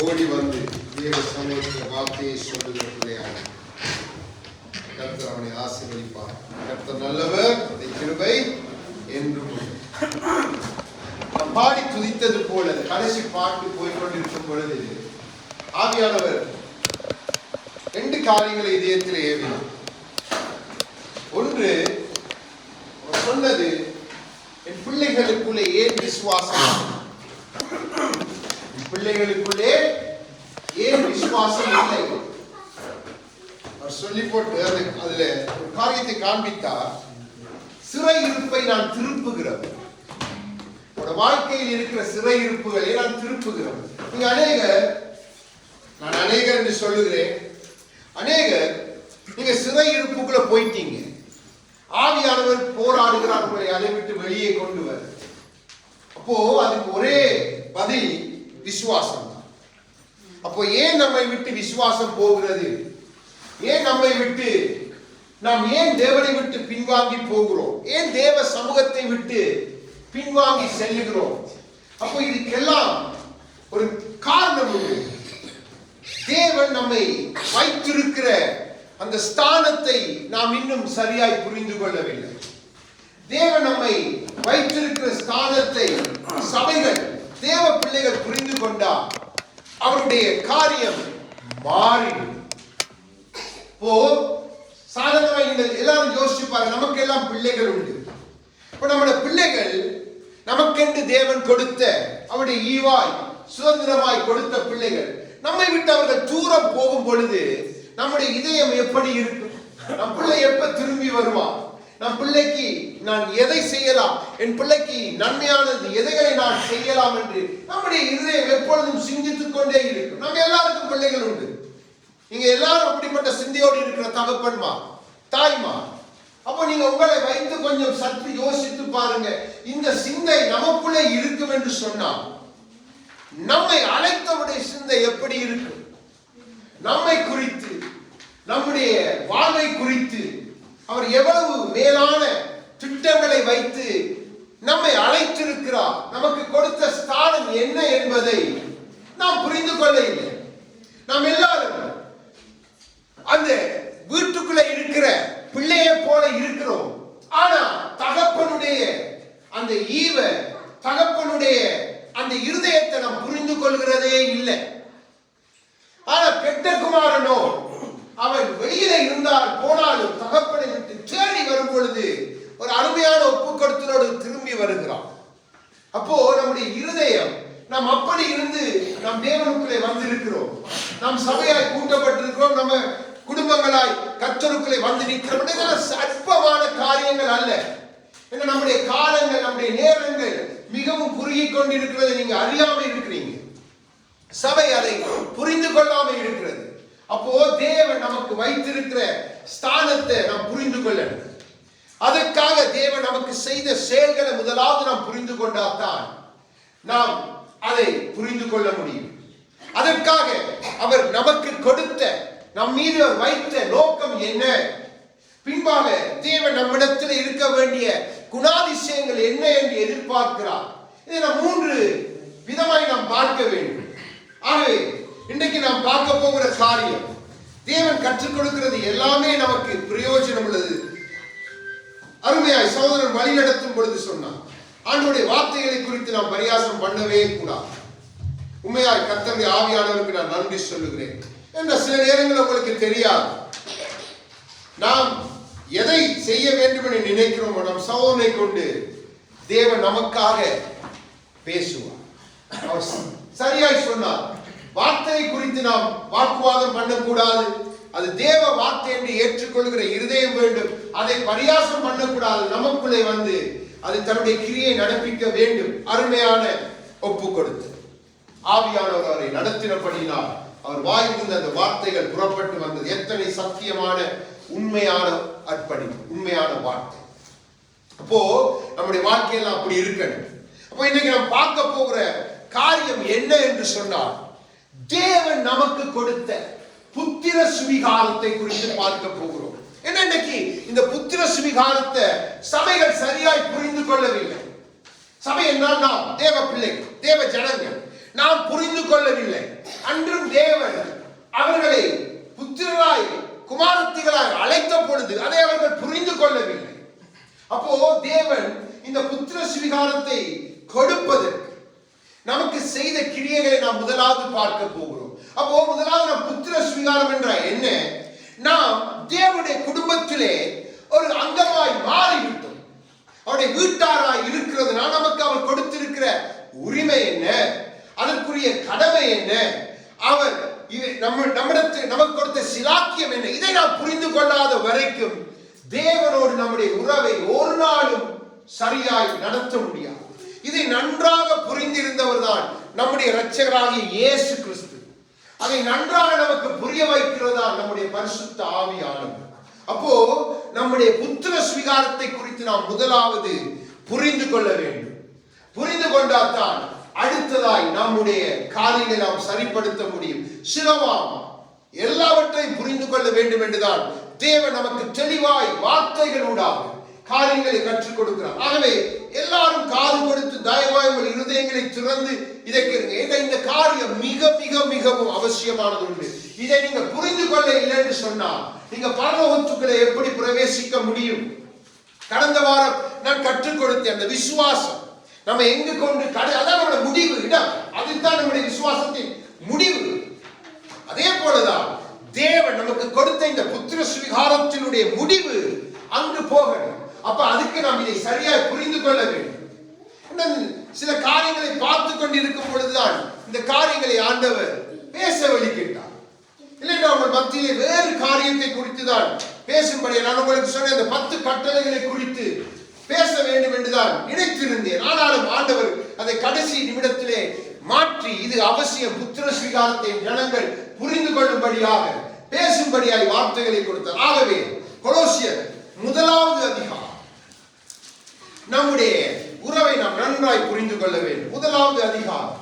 ஓடி வந்து தேவ சமூகத்தில் வார்த்தையை சொல்லுகிற பிள்ளையாக கர்த்தர் அவனை ஆசீர்வதிப்பார். கர்த்தர் நல்லவர், கிருபை என்றும். பாடி துதித்தது போல கடைசி பாட்டு போய்கொண்டிருக்கும் பொழுது ஆவியானவர் 2 காரியங்களை இதயத்தில் ஏவினார். ஒன்று, சொன்னது, என் பிள்ளைகளுக்குள்ளே ஏன் விசுவாசம், பிள்ளைகளுக்குள்ளே ஏன் விசுவாசம் இல்லை. அவர் சொல்லி போட்டு அதுல ஒரு காரியத்தை காண்பித்தார். சிறையிருப்பை நான் திருப்புகிறேன். வாழ்க்கையில் இருக்கிற சிறையிருப்புகளை நான் திருப்புகிறேன். நீங்க நான் அநேகர் என்று சொல்லுகிறேன். அநேகர் நீங்க சிறையிருப்புக்குள்ள போயிட்டீங்க. ஆவியானவர் போராடுகிறார் உங்களை அதை விட்டு வெளியே கொண்டு வர. அப்போ அதுக்கு ஒரே பதில் விசுவாசம் தான். அப்போ ஏன் நம்மை விட்டு விசுவாசம் போகிறது? ஏன் நம்மை விட்டு நாம் ஏன் தேவனை விட்டு பின்வாங்கி போகிறோம்? ஏன் தேவ சமூகத்தை விட்டு பின்வாங்கி செல்லுகிறோம்? அப்போ இதுக்கெல்லாம் ஒரு காரணம் உண்டு. தேவன் நம்மை வைத்திருக்கிற அந்த ஸ்தானத்தை நாம் இன்னும் சரியாய் புரிந்து கொள்ளவில்லை. தேவன் நம்மை வைத்திருக்கிற ஸ்தானத்தை சபைகள், தேவ பிள்ளைகள் புரிந்து கொண்டால் அவருடைய காரியம் மாறிடும். இப்போ சாதாரணமாக நீங்கள் எல்லாரும் யோசிச்சு பாருங்க, நமக்கு எல்லாம் பிள்ளைகள் உண்டு. இப்ப நம்முடைய பிள்ளைகள் நமக்கென்று தேவன் கொடுத்த அவருடைய ஈவாய் சுதந்திரமாய் கொடுத்த பிள்ளைகள் நம்மை விட்டு அவர்கள் தூரம் போகும் பொழுது நம்முடைய இதயம் எப்படி இருக்கும்? நம் பிள்ளை எப்ப திரும்பி வருவான்? நம் பிள்ளைக்கு நான் எதை செய்யலாம், என் பிள்ளைக்கு நன்மையானது எதைகளை நான் செய்யலாம் என்று நம்முடைய இதயம் எப்பொழுதும் சிந்தித்துக் கொண்டே இருக்கும். நம்ம எல்லாருக்கும் பிள்ளைகள் உண்டு. நீங்க எல்லாரும் அப்படிப்பட்ட சிந்தையோடு இருக்கிற தகப்பன்மா, தாய்மா. அப்போ நீங்க உங்களை வைத்து கொஞ்சம் சற்று யோசித்து பாருங்க. இந்த சிந்தை நமக்குள்ளே இருக்கும் என்று சொன்னால் நம்மை அழைத்தவுடைய சிந்தை எப்படி இருக்கும்? நம்மை குறித்து, நம்முடைய வாழ்வை குறித்து அவர் எவ்வளவு மேலான திட்டங்களை வைத்து நம்மை அழைத்திருக்கிறார், நமக்கு கொடுத்த ஸ்தானம் என்ன என்பதை நாம் புரிந்து கொள்ள இல்லை. நாம் எல்லாரும் அந்த வீட்டுக்குள்ள இருக்கிற பிள்ளையை போல இருக்கிறோம். ஆனா தகப்பனுடைய அந்த ஈவ, தகப்பனுடைய அந்த இருதயத்தை நாம் புரிந்து கொள்கிறதே இல்லை. ஆனா பெற்ற குமாரனோ அவன் வெளியில இருந்தால் போனாலும் தகப்பனை விட்டு தேடி வரும் பொழுது ஒரு அருமையான ஒப்பு கொடுத்தலோடு திரும்பி வருகிறான். அப்போ நம்முடைய இருதயம், நாம் அப்படி இருந்து நாம் தேவனுக்குள்ளே வந்திருக்கிறோம், நாம் சபையாய் கூட்டப்பட்டிருக்கிறோம், நம்ம குடும்பங்களாய் கர்த்தருக்குள்ளே வந்து நிற்கிறோம். அற்பமான காரியங்கள் அல்ல. நம்முடைய காலங்கள், நம்முடைய நேரங்கள் மிகவும் குறுகி கொண்டிருக்கிறதை நீங்க அறியாமல் இருக்கிறீங்க. சபை அதை புரிந்து கொள்ளாமல் இருக்கிறது. அப்போ தேவன் நமக்கு வைத்திருக்கிற ஸ்தானத்தை நாம் புரிந்து கொள்ளணும். அதற்காக தேவன் நமக்கு செய்த செயல்களை முதலாவது நாம் புரிந்து கொண்டால்தான் நாம் அதை புரிந்து கொள்ள முடியும். அதற்காக அவர் நமக்கு கொடுத்த, நம் மீது வைத்த நோக்கம் என்ன, பின்பாக தேவன் நம்மிடத்தில் இருக்க வேண்டிய குணாதிசயங்கள் என்ன என்று எதிர்பார்க்கிறார். இதை நாம் 3 விதமாய் நாம் பார்க்க வேண்டும். ஆகவே இன்றைக்கு நாம் பார்க்க போகிற காரியம், தேவன் கற்றுக் கொடுக்கிறது எல்லாமே நமக்கு பிரயோஜனம் உள்ளது. அருமையாய் சகோதரன் வழி நடத்தும் பொழுது சொன்னார், ஆண்டவருடைய வார்த்தைகளை குறித்து நாம் பரியாசம் பண்ணவே கூடாது. உண்மையாய் கர்த்தருடைய ஆவியானவருக்கு நான் நன்றி சொல்லுகிறேன். என்ற சில நேரங்கள் உங்களுக்கு தெரியாது, நாம் எதை செய்ய வேண்டும் என்று நினைக்கிறோமோ நம் சகோதரனை கொண்டு தேவன் நமக்காக பேசுவார். அவர் சரியாய் சொன்னார், வார்த்தையை குறித்து நாம் வாக்குவாதம் பண்ணக்கூடாது. அது தேவ வார்த்தை என்று ஏற்றுக்கொள்கிற இருதயம் வேண்டும். அதை பரியாசம் பண்ணக்கூடாது. நமக்குள்ளே வந்து அது தன்னுடைய கிரியை நடப்பிக்க வேண்டும். அருமையான ஒப்பு கொடுத்து ஆவியானவர் அவரை நடத்தினபடினால் அவர் வாயிலிருந்து அந்த வார்த்தைகள் புறப்பட்டு வந்தது. எத்தனை சத்தியமான உண்மையான அர்ப்பணிப்பு, உண்மையான வார்த்தை. அப்போ நம்முடைய வாழ்க்கையெல்லாம் அப்படி இருக்கணும். அப்போ இன்னைக்கு நாம் பார்க்க போகிற காரியம் என்ன என்று சொன்னால், தேவன் நமக்கு கொடுத்த புத்திர சுவிகாரத்தை குறித்து பார்க்க போகிறோம். என்ன இன்னைக்கு இந்த புத்திர சுவிகாரத்தை சபைகள் சரியாய் புரிந்து கொள்ளவில்லை. சபை என்றால் நாம் தேவ பிள்ளைகள், தேவ ஜனங்கள், நாம் புரிந்து கொள்ளவில்லை. அன்றும் தேவன் அவர்களை புத்திரராய் குமாரத்திகளாய் அழைத்த பொழுது அதை அவர்கள் புரிந்து கொள்ளவில்லை. அப்போ தேவன் இந்த புத்திர சுவிகாரத்தை கொடுப்பதற்கு நமக்கு செய்த கிரியைகளை நாம் முதலாவது பார்க்க போகிறோம். அப்போ முதலாவது நாம் புத்திர சுவிகாரம் என்ற என்ன? நாம் தேவனுடைய குடும்பத்திலே ஒரு அங்கமாய் மாறிவிட்டோம். அவருடைய வீட்டாராய் இருக்கிறதுனால் நமக்கு அவர் கொடுத்திருக்கிற உரிமை என்ன, அதற்குரிய கடமை என்ன, அவர் நமக்கு கொடுத்த சிலாக்கியம் என்ன, இதை நாம் புரிந்து கொள்ளாத வரைக்கும் தேவனோடு நம்முடைய உறவை ஒரு நாளும் சரியாய் நடத்த முடியாது. இதை நன்றாக புரிந்திருந்தவர் தான் நம்முடைய இரட்சகராகிய இயேசு கிறிஸ்து. அதை நன்றாக நமக்கு புரிய வைக்கிறதா நம்முடைய பரிசுத்த ஆவியானவர். அப்போ நம்முடைய புத்திர சுவிகாரத்தை குறித்து நாம் முதலாவது புரிந்து கொள்ள வேண்டும். புரிந்து கொண்டால்தான் அடுத்ததாய் நம்முடைய காரியங்களை நாம் சரிப்படுத்த முடியும். சிலவாம் எல்லாவற்றையும் புரிந்து கொள்ள வேண்டும் என்றுதான் தேவன் நமக்கு தெளிவாய் வார்த்தைகளூடாக காரியங்களை கற்றுக் கொடுக்கிறார். ஆகவே எல்லாரும் காது கொடுத்து தயவாய் உங்கள் இருதயங்களை திறந்து இதை கேளுங்க. இந்த காரியம் மிக மிக மிகவும் அவசியமானது உண்டு. இதை நீங்க புரிந்து கொள்ள இல்லை என்று சொன்னால் நீங்க பரலோகத்துக்குள்ளே எப்படி பிரவேசிக்க முடியும்? கடந்த வாரம் நான் கற்றுக் கொடுத்தேன் அந்த விசுவாசம் நம்ம எங்கு கொண்டு அதான் நம்முடைய முடிவு இடம். அதுதான் நம்முடைய விசுவாசத்தின் முடிவு. அதே போலதான் தேவன் நமக்கு கொடுத்த இந்த புத்திர சுவிகாரத்தினுடைய முடிவு அங்கு போகணும். அப்ப அதுக்கு நாம் இதை சரியாக புரிந்து கொள்ள வேண்டும். சில காரியங்களை பார்த்து கொண்டிருக்கும் பொழுதுதான் இந்த காரியங்களை ஆண்டவர் பேச வழிகிட்டார். இல்லை நம்ம மத்தியிலே வேறு காரியத்தை குறித்து தான் பேசும்படி நான் உங்களுக்கு சொன்ன அந்த 10 கட்டளைகளை குறித்து பேச வேண்டும் என்றுதான் நினைத்திருந்தேன். ஆனாலும் ஆண்டவர் அதை கடைசி நிமிடத்திலே மாற்றி இது அவசியம், புத்திர சுவிகாரத்தை ஜனங்கள் புரிந்து கொள்ளும்படியாக பேசும்படியாய் வார்த்தைகளை கொடுத்தார். ஆகவே கொலோசியர் 1வது அதிகாரம் நம்முடைய உறவை நாம் நன்றாய் புரிந்து கொள்ள வேண்டும். 1வது அதிகாரம்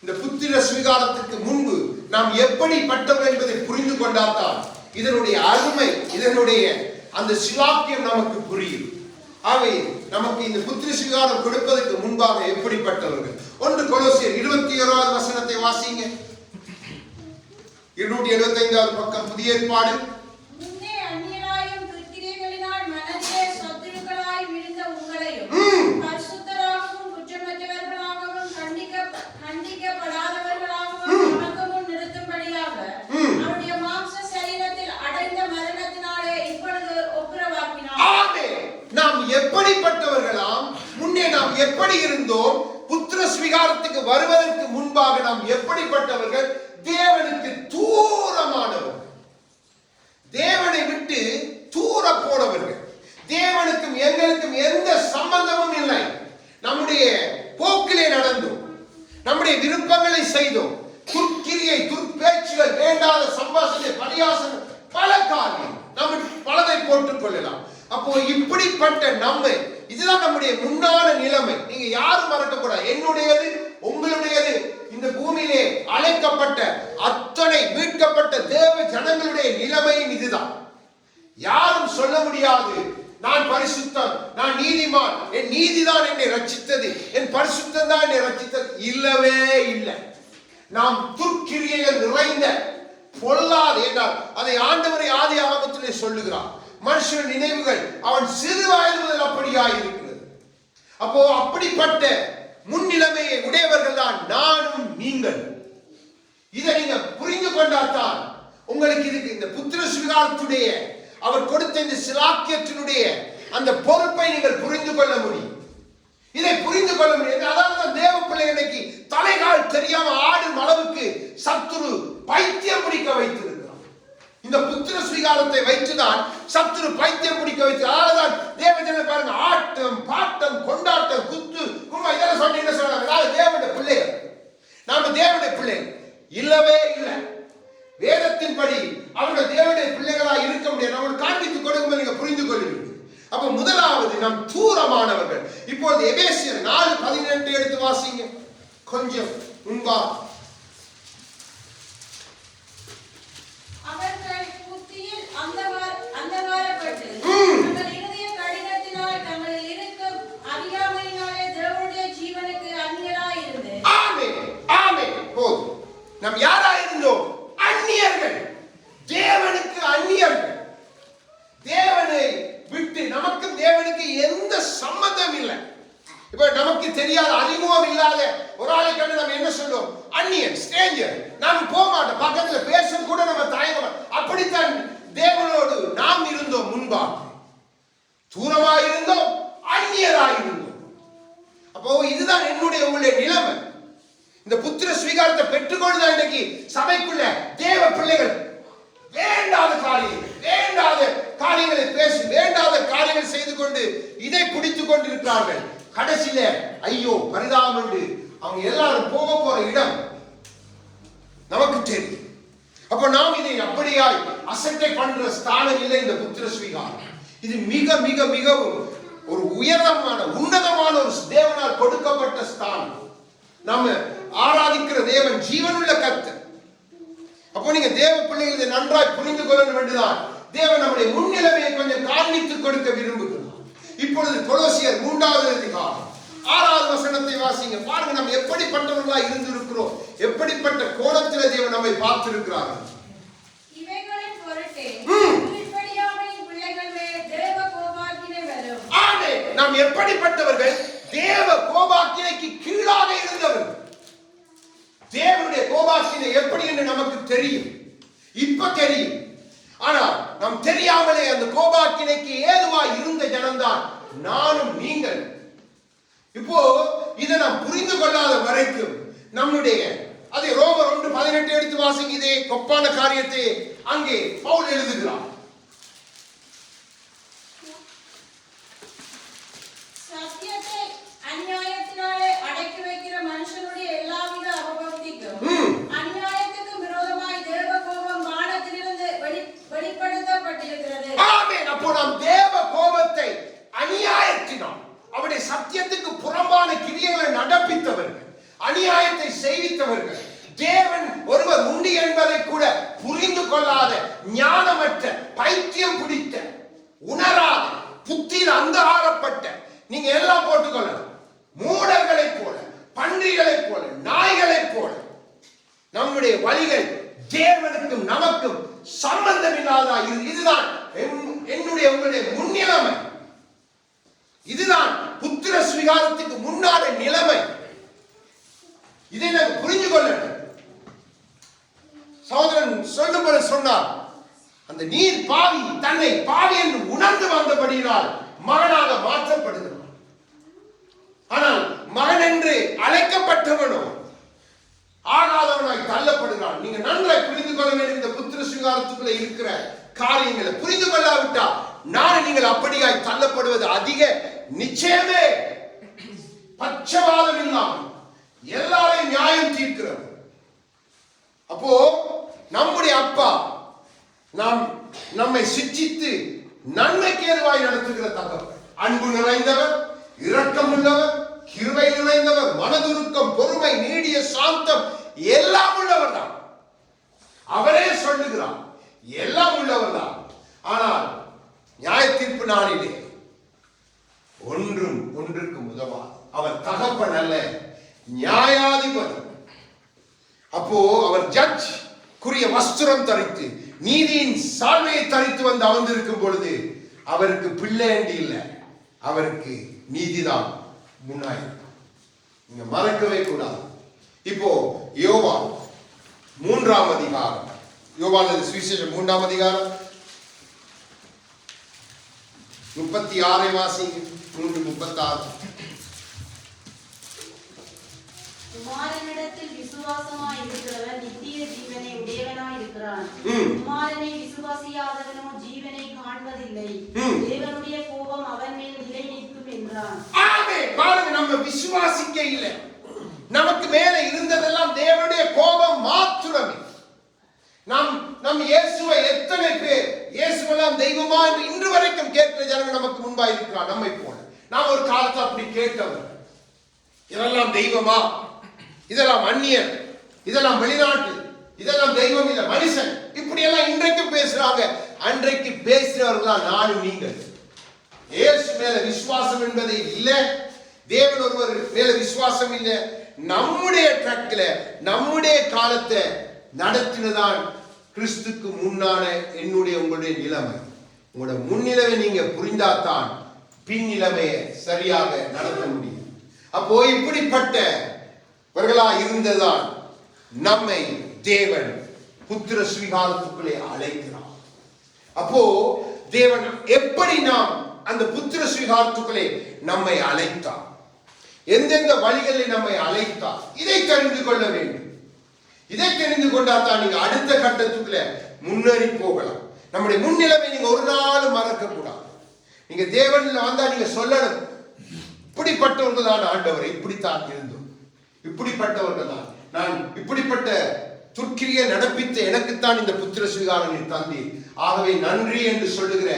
இந்த புத்திர சுவிகாரத்துக்கு முன்பு நாம் எப்படிப்பட்டவர் என்பதை புரிந்து கொண்டால்தான் இதனுடைய அருமை, இதனுடைய அந்த சிலாக்கியம் நமக்கு புரியும். ஆகவே நமக்கு இந்த புத்திர சுவிகாரம் கொடுப்பதற்கு முன்பாக எப்படிப்பட்டவர்கள்? 1 கொலோசியர் 21வது வசனத்தை வாசிங்க. 275வது பக்கம், புதிய ஏற்பாடு. முன்னே அந்நியராயும் துர்க்கிரியைகளினால் மனதிலே சத்துருக்களாய் விழுந்த உங்களையும் பரிசுத்தராகவும் குற்றமற்றவர்களாகவும் கண்டிக்கப்படாதவர்களாகவும் நமக்கு முன் நிறுத்தும்படியாக அவருடைய மாம்ச சரீரத்தில் அடைந்த மரணத்தினாலே இப்பொழுது ஒப்புரவாக்கினார். ஆமென். நாம் எப்படிப்பட்டவர்களாம்? முன்னே நாம் எப்படி இருந்தோம்? புத்திர சுவிகாரத்துக்கு வருவதற்கு முன்பாக நாம் எப்படிப்பட்டவர்கள்? தேவனுக்கு தூரமானவர்கள், தேவனை விட்டு தூர போனவர்கள். தேவனுக்கும் எங்களுக்கும் எந்த சம்பந்தமும் இல்லை. நம்முடைய போக்கிலே நடந்தோம், நம்முடைய விருப்பங்களை செய்தோம், துர்க்கிரியை, துர்பேச்சுகள், வேண்டாத சம்பாஷணை, பரியாசம், பல காரியம் நம்ம பலதை போட்டுக் கொள்ளலாம். அப்போ இப்படிப்பட்ட நம்மை, இதுதான் நம்முடைய முன்னான நிலைமை. நீங்க யாரும் மறக்கக்கூடாது. என்னுடையது, உங்களுடையது, இந்த பூமியிலே அழைக்கப்பட்ட அத்தனை மீட்கப்பட்ட தேவ ஜனங்களுடைய நிலைமையும் இதுதான். யாரும் சொல்ல முடியாது நான் பரிசுத்தம், நான் நீதிமான், என் நீதிதான் என்னை ரட்சித்தது, என் பரிசுத்தம் தான் என்னை ரட்சித்தது. இல்லவே இல்லை. நாம் துர்க்கிரியைகள் நிறைந்த பொல்லாத என்றால் அதை ஆண்டவரை ஆதி ஆகமத்திலே சொல்லுகிறார். மனுஷன் நினைவுகள் அவன் சிறு வயது முதல் அப்படியாய் இருக்கிறது. அப்போ அப்படிப்பட்ட முன்னிலைமையை உடையவர்கள் தான் நானும் நீங்கள். இதை நீங்க புரிந்து கொண்டால்தான் உங்களுக்கு இதுக்கு இந்த புத்திர சுவிகாரத்துடைய அவர் கொடுத்த இந்த சிலாக்கியத்தினுடைய அந்த பொறுப்பை நீங்கள் புரிந்து கொள்ள முடியும். இதை புரிந்து கொள்ள முடியும். அதாவது தேவ பிள்ளை இன்னைக்கு தலைகால் தெரியாம ஆடும் அளவுக்கு சத்துரு பைத்தியம் பிடிக்க வைத்திருக்கிறார். இந்த புத்திர சுவிகாரத்தை வைத்துதான் சத்துரு பைத்தியம் பிடிக்க வைத்து. அதான் தேவஜன பாருங்க, ஆட்டம் பாட்டம் கொண்டாட்டம் குத்து கும்மா இதெல்லாம் சொன்ன என்ன சொல்றாங்க? தேவனுடைய பிள்ளைகள், நாம தேவனுடைய பிள்ளைகள் இல்லவே இல்லை. வேதத்தின்படி அவர்கள் தேவனுடைய பிள்ளைகளாக இருக்க முடியாது. அவர்கள் காண்பித்து கொடுக்கும்போது நீங்க புரிந்து கொள்வீங்க. அப்ப முதலாவது நாம் தூரமானவர்கள். இப்பொழுது எபேசியர் 4:18 எடுத்து வாசிங்க. கொஞ்சம் முன்பா அவர்கள் புத்தியில் அந்தகாரப்பட்டு தங்கள் இருதய கடினத்தினால் தங்களில் இருக்கும் அறியாமையினாலே தேவனுடைய ஜீவனுக்கு அந்நியராய் இருந்து. ஆமென், ஆமென். போதும். ஒரு ஆளை கண்டு நம்ம என்ன சொல்லுவோம்? அந்நியன், ஸ்ட்ரேஞ்சர். நாம் போக மாட்டோம், பக்கத்துல பேச கூட நம்ம தயங்க. அப்படித்தான் தேவனோடு நாம் இருந்தோம். முன்பாக தூரமாயிருந்தோம், அந்நியராயிருந்தோம். அப்போ இதுதான் என்னுடைய உங்களுடைய நிலைமை. இந்த புத்திர ஸ்வீகாரத்தை பெற்றுக்கொண்டுதான் இன்னைக்கு சபைக்குள்ள தேவ பிள்ளைகள் வேண்டாத காரியங்களை பேசி வேண்டாத காரியங்கள் செய்து கொண்டு இதை பிடித்துக் கொண்டிருக்கிறார்கள். கடைசியில ஐயோ பரிதாபம் என்று அவங்க எல்லாரும் போற இடம் நமக்கு தெரியும். அப்ப நாம் இதை அப்படியாய் அசட்டை பண்ற ஸ்தானம் இல்லை இந்த புத்திர ஸ்வீகாரம். இது மிக மிக மிகவும் ஒரு உயரமான உன்னதமான ஒரு தேவனால் கொடுக்கப்பட்ட ஸ்தானம். நாம ஆராதிக்கிற தேவன் ஜீவனுள்ள கர்த்தர். அப்போ நீங்க தேவ பிள்ளைகள் இதை நன்றாய் புரிந்து கொள்ள வேண்டியதான். தேவன் நம்முடைய முன்னிலைமையை கொஞ்சம் காண்பித்துக் கொடுக்க விரும்புகிறார். இப்பொழுது கொலோசியர் 3வது அதிகாரம் 6வது வசனத்தை வாசிங்க. பாருங்க, நம்ம எப்படிப்பட்டவர்களா இருந்திருக்கிறோம், எப்படிப்பட்ட கோணத்தில் தேவன் நம்மை பார்த்திருக்கிறார். இவைகளின் பொருட்டே இப்படியாவின் பிள்ளைகள் மேல் தேவ கோபாக்கினை வரும். ஆமென். நாம் எப்படிப்பட்டவர்கள்? தேவ கோபாக்கினைக்கு கீழாக இருந்தவர்கள். தேவனுடைய கோபாக்கினை எப்படி என்று நமக்கு தெரியும், இப்ப தெரியும். ஆனால் நாம் தெரியாமலே அந்த கோபாக்கினைக்கு ஏதுவாய் இருந்த ஜனம்தான் நானும் நீங்கள். இப்போ இதை நாம் புரிந்து கொள்ளாத வரைக்கும் நம்முடைய அதை ரோமர் 1:18 எடுத்து வாசிங்க. இதே கொப்பான காரியத்தை அங்கே பவுல் எழுதுகிறார். சத்தியத்தை அநியாயத்தினாலே அடக்கி வைக்கிற மனுஷனுடைய எல்லாவித அவபக்திக்கும் அநியாயத்துக்கும் விரோதமாய் தேவ கோபம் வானத்திலிருந்து வெளிப்படுத்தப்பட்டிருக்கிறது. ஆமென். அப்போ நாம் தேவ கோபத்தை அநியாயத்தினால் அவருடைய சத்தியத்துக்கு புறம்பான கிரியைகளை நடப்பித்தவர்கள், அநியாயத்தை செய்வித்தவர்கள், தேவன் ஒருவர் உண்டு என்பதை கூட புரிந்து கொள்ளாத ஞானமற்ற பைத்தியம் பிடித்த உணராத புத்தியில் அந்தகாரப்பட்ட, நீங்க எல்லாம் போட்டுக்கொள்ளலாம், மூடர்களைப் போல, பன்றிகளைப் போல, நாய்களைப் போல நம்முடைய வழிகள் தேவனுக்கும் நமக்கும் சம்பந்தம் இல்லாததா. இதுதான் என்னுடைய உங்களுடைய முன்னிலைமை. இதுதான் புத்திர ஸ்வீகாரத்துக்கு முன்னாடி நிலைமை. இதை நான் புரிந்து கொள்ளணும். சகோதரன் சொல்லும்போது சொன்னார், அந்த நீர் பாவி தன்னை பாவி என்று உணர்ந்து வந்தபடியினால் மகனாக மாற்றப்படுகிறான். ஆனால் மகன் என்று அழைக்கப்பட்டவனோ ஆகாதவனாய் தள்ளப்படுகிறான். நீங்க நன்றாய் புரிந்து கொள்ள வேண்டும். இந்த புத்திர ஸ்வீகாரத்துக்குள்ள இருக்கிற காரியங்களை புரிந்து கொள்ளாவிட்டால் நான் நீங்கள் அப்படியாய் தள்ளப்படுவது அதிக நிச்சயமே. பட்சபாதம் இல்லாமல் எல்லாரையும் நியாயம் தீர்க்கிறது. அப்போ நம்முடைய அப்பா நம்மை சிட்சித்து நன்மைக்கு ஏதுவாய் நடத்துகிற தகவல், அன்பு நிறைந்தவர், இரக்கம் உள்ளவர், கிருபை நிறைந்தவர், மனதுருக்கம், பொறுமை, நீடிய சாந்தம் எல்லாம் உள்ளவர் தான். அவரே சொல்லுகிறார் எல்லாம் உள்ளவர் தான். ஆனால் நியாய தீர்ப்பு நாளிலே ஒன்றுக்கு உதவாது. அவர் தகப்பன் அல்ல, நியாயாதிபதி. அப்போ அவர் ஜட்ஜ் குறிய வஸ்திரம் தரித்து நீதியின் சால்வையை தரித்து வந்து அமர்ந்திருக்கும் பொழுது அவருக்கு பிள்ளைண்டி இல்லை, அவருக்கு நீதிதான் முன்னாடி. நீங்க மறக்கவே கூடாது. இப்போ யோவான் 3ஆம் அதிகாரம், யோவான் சுவிசேஷம் 3ஆம் அதிகாரம் 36 வாசிங்க. 3:36. குமாரனிடத்தில் விசுவாசமாய் இருக்கிறவன் நித்திய ஜீவனை உடையவனாய் இருக்கிறான். குமாரனை விசுவாசியாதவனோ ஜீவனை காண்பதில்லை, தேவனுடைய கோபம் அவன் மேல் நிலை நிற்கும் என்றான். ஆமென். பாருங்க, நம்ம விசுவாசிக்க இல்லை, நமக்கு மேல இருந்ததெல்லாம் தேவனுடைய கோபம் மாத்திரமே. நம் இயேசுவை எத்தனை பேர் இயேசுவெல்லாம் தெய்வமா என்று இன்று வரைக்கும் கேட்கிற ஜனங்கள் நமக்கு முன்பா இருக்கிறார். நம்மை போல நாம் ஒரு காலத்தை அப்படி கேட்டவர். இதெல்லாம் தெய்வமா, இதெல்லாம் அந்நியன், இதெல்லாம் வெளிநாட்டு, இதெல்லாம் தெய்வம் இல்ல மனுஷன், இப்படி எல்லாம் இன்றைக்கு பேசுறாங்க. அன்றைக்கு பேசுறவர்களா நானும் நீங்கள். இயேசு மேல விசுவாசம் என்பதே இல்லை, தேவன் ஒருவர் மேல விசுவாசம் இல்லை. நம்முடைய ட்ரக்ல நம்முடைய காலத்தை நடத்தினதான் கிறிஸ்துக்கு முன்னான என்னுடைய உங்களுடைய நிலைமை. உங்களோட முன்னிலைமை நீங்க புரிந்தாதான் பின் நிலைமையை சரியாக நடத்த முடியும். அப்போ இப்படிப்பட்ட இருந்ததான் நம்மை தேவன் புத்திர ஸ்வீகாரத்துக்குள்ளே அழைக்கிறார். அப்போ தேவன் எப்படி நாம் அந்த புத்திர ஸ்வீகாரத்துக்குள்ளே நம்மை அழைத்தார், எந்தெந்த வழிகளில் நம்மை அழைத்தார், இதை தெரிந்து கொள்ள வேண்டும். இதை தெரிந்து கொண்டால் தான் நீங்க அடுத்த கட்டத்துக்குள்ள முன்னேறி போகலாம். நம்முடைய முன்னிலைமை நீங்க ஒரு நாள் மறக்க கூடாது. நீங்க தேவன்ல வந்தா நீங்க சொல்லணும், இப்படிப்பட்டவர்கள் தான் ஆண்டவரை, இப்படித்தான் இருந்தோம், இப்படிப்பட்டவர்கள் தான் நான், இப்படிப்பட்ட துர்க்கிரியை நடப்பித்த எனக்குத்தான் இந்த புத்திர ஸ்வீகாரம் தந்தீர். ஆகவே நன்றி என்று சொல்லுகிற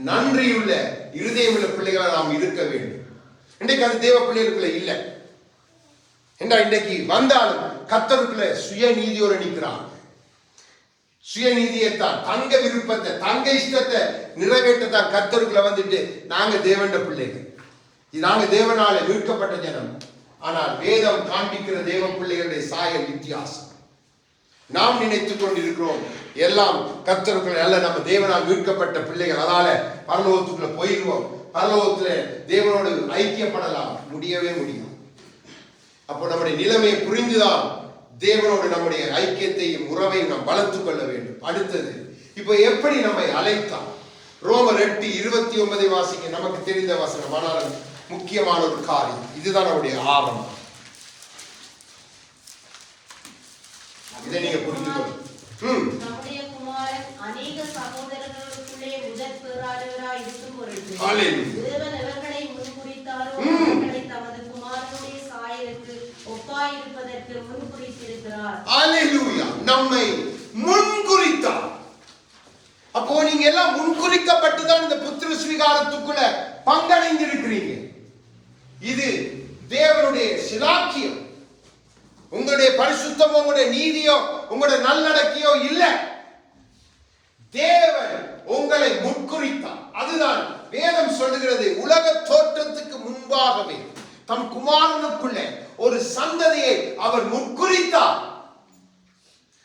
நன்றியுள்ள இருதயமுள்ள பிள்ளைகளை நாம் இருக்க வேண்டும். இன்றைக்கு அது தேவ பிள்ளைகளுக்குள்ள இல்லை. இன்றைக்கு வந்தாலும் கர்த்தருக்குள்ள சுயநீதியோடு நிற்கிறான். சுயநீதியைத்தான், தங்க விருப்பத்தை, தங்க இஷ்டத்தை நிறைவேற்றத்தான் கர்த்தருக்குள்ள வந்துட்டு நாங்க தேவண்ட பிள்ளைகள், நாங்க தேவனால மீட்கப்பட்ட ஜனம். ஆனால் வேதம் காண்பிக்கிற தேவ பிள்ளைகளுடைய சாயல் வித்தியாசம். நாம் நினைத்துக் கொண்டிருக்கிறோம் எல்லாம் கர்த்தருக்குள்ள அல்ல, நம்ம தேவனால் மீட்கப்பட்ட பிள்ளைகள், அதனால பரலோகத்துக்குள்ள போயிடுவோம், பரலோகத்துல தேவனோடு ஐக்கியப்படலாம். முடியவே முடியும். அப்போ நம்முடைய நிலைமையை புரிந்துதான் தேவனோடு நம்முடைய ஐக்கியத்தையும் உறவையும் நாம் வளர்த்துக் கொள்ள வேண்டும். அடுத்தது, இப்போ எப்படி நம்மை அழைத்தான்? ரோமர் 8:29 வாசிக்க. நமக்கு தெரிந்த வசனம், ஆனால் முக்கியமான ஒரு காரியம். இதுதான் நம்முடைய ஆரம்பம். இதை நீங்க புரிஞ்சுக்கணும். நம்முடைய குமாரன் அநேக சகோதரர்களுக்குள்ளே முதற் பேராளராய் இருக்கும் பொருட்டு தேவன் எவர்களை முன்குறித்தாரோ அவர்களை தமது குமாரனுடைய சாயலுக்கு ஒப்பாயிருப்பதற்கு முன்குறித்திருக்கிறார். அல்லேலூயா. நம்மை முன்குறித்தார். அப்போ நீங்க எல்லாம் முன்குறிக்கப்பட்டுதான் இந்த புத்திர ஸ்வீகாரத்துக்குள்ள பங்கடைந்திருக்கிறீங்க. இது தேவனுடைய சிலாக்கியம். உங்களுடைய பரிசுத்தமோ, உங்களுடைய நீதியோ, உங்களுடைய நல்லடக்கியோ இல்ல. தேவன் உங்களை முன்குறித்தார். அதுதான் வேதம் சொல்லுகிறது. உலக தோற்றத்துக்கு முன்பாகவே தம் குமாரனுக்குள்ளே ஒரு சந்ததியை அவர் முன்குறித்தார்.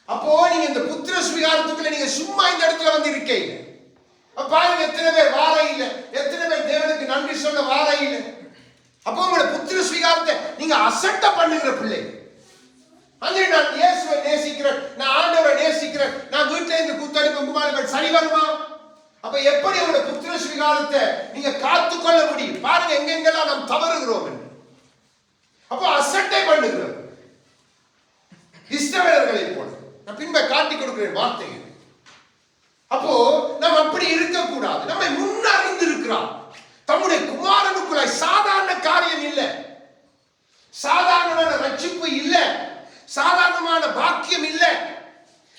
அப்போ நீங்க இந்த புத்திர ஸ்வீகாரத்துக்குள்ள நீங்க சும்மா இந்த இடத்துல வந்து இருக்கீங்க. பாருங்க, எத்தனை பேர் வார இல்லை, எத்தனை பேர் தேவனுக்கு நன்றி சொல்ல வார இல்லை. அப்போ உங்களோட புத்திர ஸ்வீகாரத்தை நீங்க அசட்ட பண்ணுகிற பிள்ளை. அங்கே நான் இயேசுவை நேசிக்கிறேன், நான் ஆண்டவரை நேசிக்கிறேன், நான் வீட்டில இருந்து கூத்தடிப்பு குமாரர்கள் சரி வருமா? அப்ப எப்படி உங்களோட புத்திர ஸ்வீகாரத்தை நீங்க காத்துக்கொள்ள முடியும்? பாருங்க எங்கெங்கெல்லாம் நாம் தவறுகிறோம் என்று. அப்போ அசட்டை பண்ணுகிறோம், இஸ்ரவேலர்களை போல. நான் பின்பை காட்டி கொடுக்கிறேன் வார்த்தைகள். அப்போ நாம் அப்படி இருக்கக்கூடாது. நம்மை முன்னறிந்து இருக்கிறார். தம்முடைய குமாரனுக்குள்ள சாதாரண காரியம் இல்லை, சாதாரணமான ரட்சிப்பு இல்லை, சாதாரணமான பாக்கியம் இல்லை.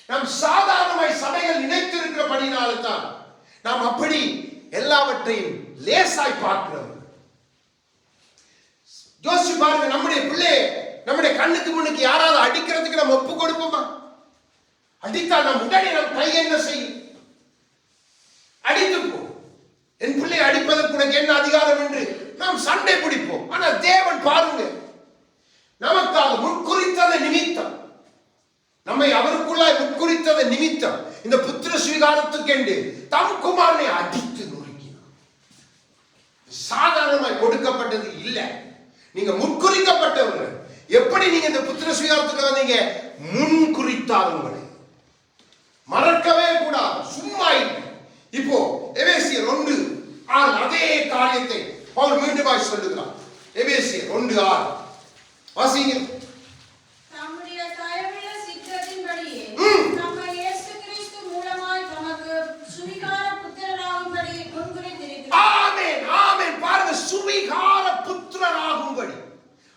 நாம் சாதாரணமாய் சபைகள் நினைத்திருக்கிறபடினால்தான் நாம் அப்படி எல்லாவற்றையும் லேசாய் பார்க்கிறோம். யோசிச்சு பாருங்க, நம்முடைய பிள்ளை நம்முடைய கண்ணுக்கு முன்னுக்கு யாராவது அடிக்கிறதுக்கு நம்ம ஒப்பு கொடுப்போமா? அடித்தால் நம் உடனே நம் கை என்ன செய்யும்? அடித்து போ, என் பிள்ளை அடிப்பதற்கு உனக்கு என்ன அதிகாரம் என்று நாம் சண்டை பிடிப்போம். ஆனால் தேவன் பாருங்க, நமக்காக முன்குறித்தத நிமித்தம், நம்மை அவருக்குள்ளாய் முன்குறித்தத நிமித்தம் இந்த புத்திர ஸ்வீகாரத்துக்கு என்று தம் குமாரனை அடித்து நொறுக்கினார். சாதாரணமாய் கொடுக்கப்பட்டது இல்லை, நீங்க முன்குறிக்கப்பட்டவர்கள். எப்படி நீங்க இந்த புத்திர ஸ்வீகாரத்துக்கு வந்தீங்க? முன்குறித்தார் உங்களை. மறக்கவே கூடாது, சும்மா இல்லை. இப்போ எபேசியர் 1:6 அதே காரியத்தை பவுல் மீண்டுமாய் சொல்லுகிறார். எபேசியர் 1:6 வாசிங்க. நம்முடைய தயவுள்ள சித்தத்தின்படியே நம்ம இயேசு கிறிஸ்து மூலமாய் நமக்கு சுவிகார புத்திரராகும்படி முன்குறித்திருக்கிறார். ஆமென், ஆமென். பாருங்க, சுவிகார புத்திரராகும்படி.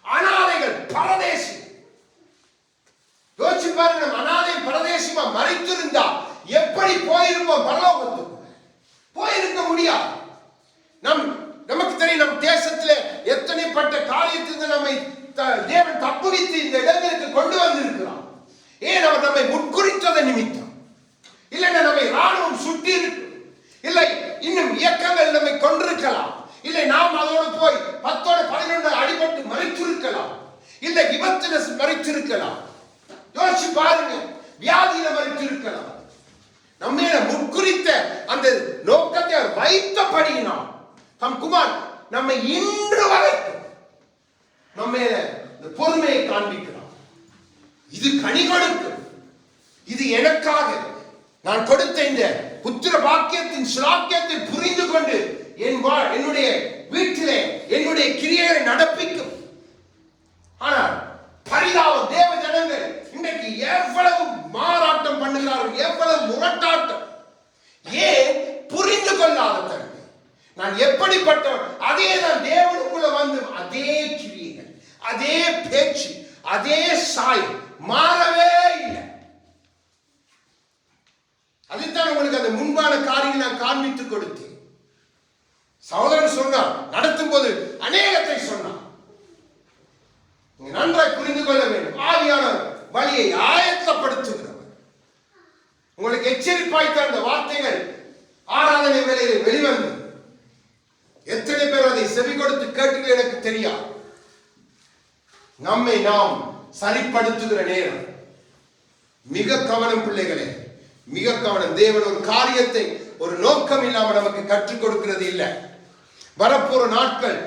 அனாதைகள், பரதேசி. யோசிச்சு பாருங்க, அனாதை பரதேசிமா மறைத்திருந்தா எப்படி போயிருப்போம்? பரலோகத்துக்கு போயிருக்க முடியாது. நமக்கு தெரியும், நம் தேசத்திலே எத்தனைப்பட்ட காரியத்திலிருந்து நம்மை தேவன் தப்புவித்து இந்த இடங்களுக்கு கொண்டு வந்திருக்கிறார். ஏன்? அவர் நம்மை முன்குறித்தத நிமித்தம். இல்லைன்னா நம்மை ராணுவம் சுட்டி இருக்கு, இல்லை இன்னும் இயக்கங்கள் நம்மை கொண்டிருக்கலாம், இல்லை நாம் அதோடு போய் 10-11 அடிபட்டு மறைத்திருக்கலாம், இல்லை விபத்துல மறைத்திருக்கலாம். யோசிச்சு பாருங்க, வியாதியில மறைத்திருக்கலாம். நம்ம முன்குறித்த அந்த நோக்கத்தை வைத்தபடியினால் தம் குமார் நம்மை இன்று வரைக்கும் நம்ம பொறுமையை காண்பிக்கிறார். இது கனி கொடுக்கும். இது எனக்காக நான் கொடுத்த இந்த புத்திர பாக்கியத்தின் சிலாக்கியத்தை புரிந்து கொண்டு என்னுடைய வீட்டிலே என்னுடைய கிரியைகளை நடப்பிக்கும். ஆனால் பரிதாபம், தேவ ஜனங்கள் இன்றைக்கு எவ்வளவு மாறாட்டம் பண்ணுகிறார்கள், எவ்வளவு முரட்டாட்டம். ஏன்? புரிந்து கொள்ளாத தன்மை. நான் எப்படிப்பட்டவன், அதே தான் தேவனுக்குள்ள வந்து அதே கிரியைகள், அதே பேச்சு, அதே சாய் மாறவே இல்லை. அதுதான் உங்களுக்கு அந்த முன்பான காரியங்களை நான் காண்பித்துக் கொடுத்தேன். சகோதரன் சொன்னார், நடத்தும் போது அநேகத்தை சொன்னார். நன்றாய் புரிந்து கொள்ள வேண்டும். ஆவியானவர் வழியை ஆயத்தப்படுத்துகிறவர். உங்களுக்கு எச்சரிப்பாய்த்த அந்த வார்த்தைகள் ஆராதனை வேளையில் வெளிவந்து எத்தனை பேர் அதை செவி கொடுத்து கேட்டு எனக்கு தெரியாது. நம்மை நாம் சரிப்படுத்துகிற நேரம். மிக கவனம் பிள்ளைகளே, மிக கவனம். தேவன் ஒரு காரியத்தை ஒரு நோக்கம் இல்லாமல் நமக்கு கற்றுக் கொடுக்கிறது இல்லை. வரப்போற நாட்கள்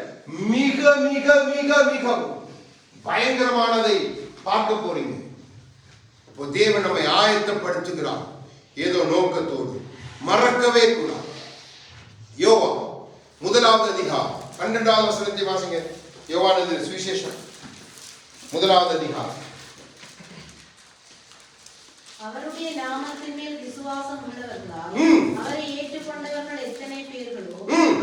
மிக மிக மிக மிகவும் பயங்கரமானதை பார்க்க போறீங்க. இப்போ தேவன் நம்மை ஆயத்தப்படுத்துகிறார் ஏதோ நோக்கத்தோடு. மறக்கவே கூடாது. யோவா 1வது அதிகாரம் 12வது வசனத்தை வாசிங்க. யோவானது சுவிசேஷம் 1வது அதிகாரம். அவருடைய நாமத்தின் மேல் விசுவாசம் உள்ளவர்களால் அவரை ஏற்றுக்கொண்டவர்கள் எத்தனை பேர்களோ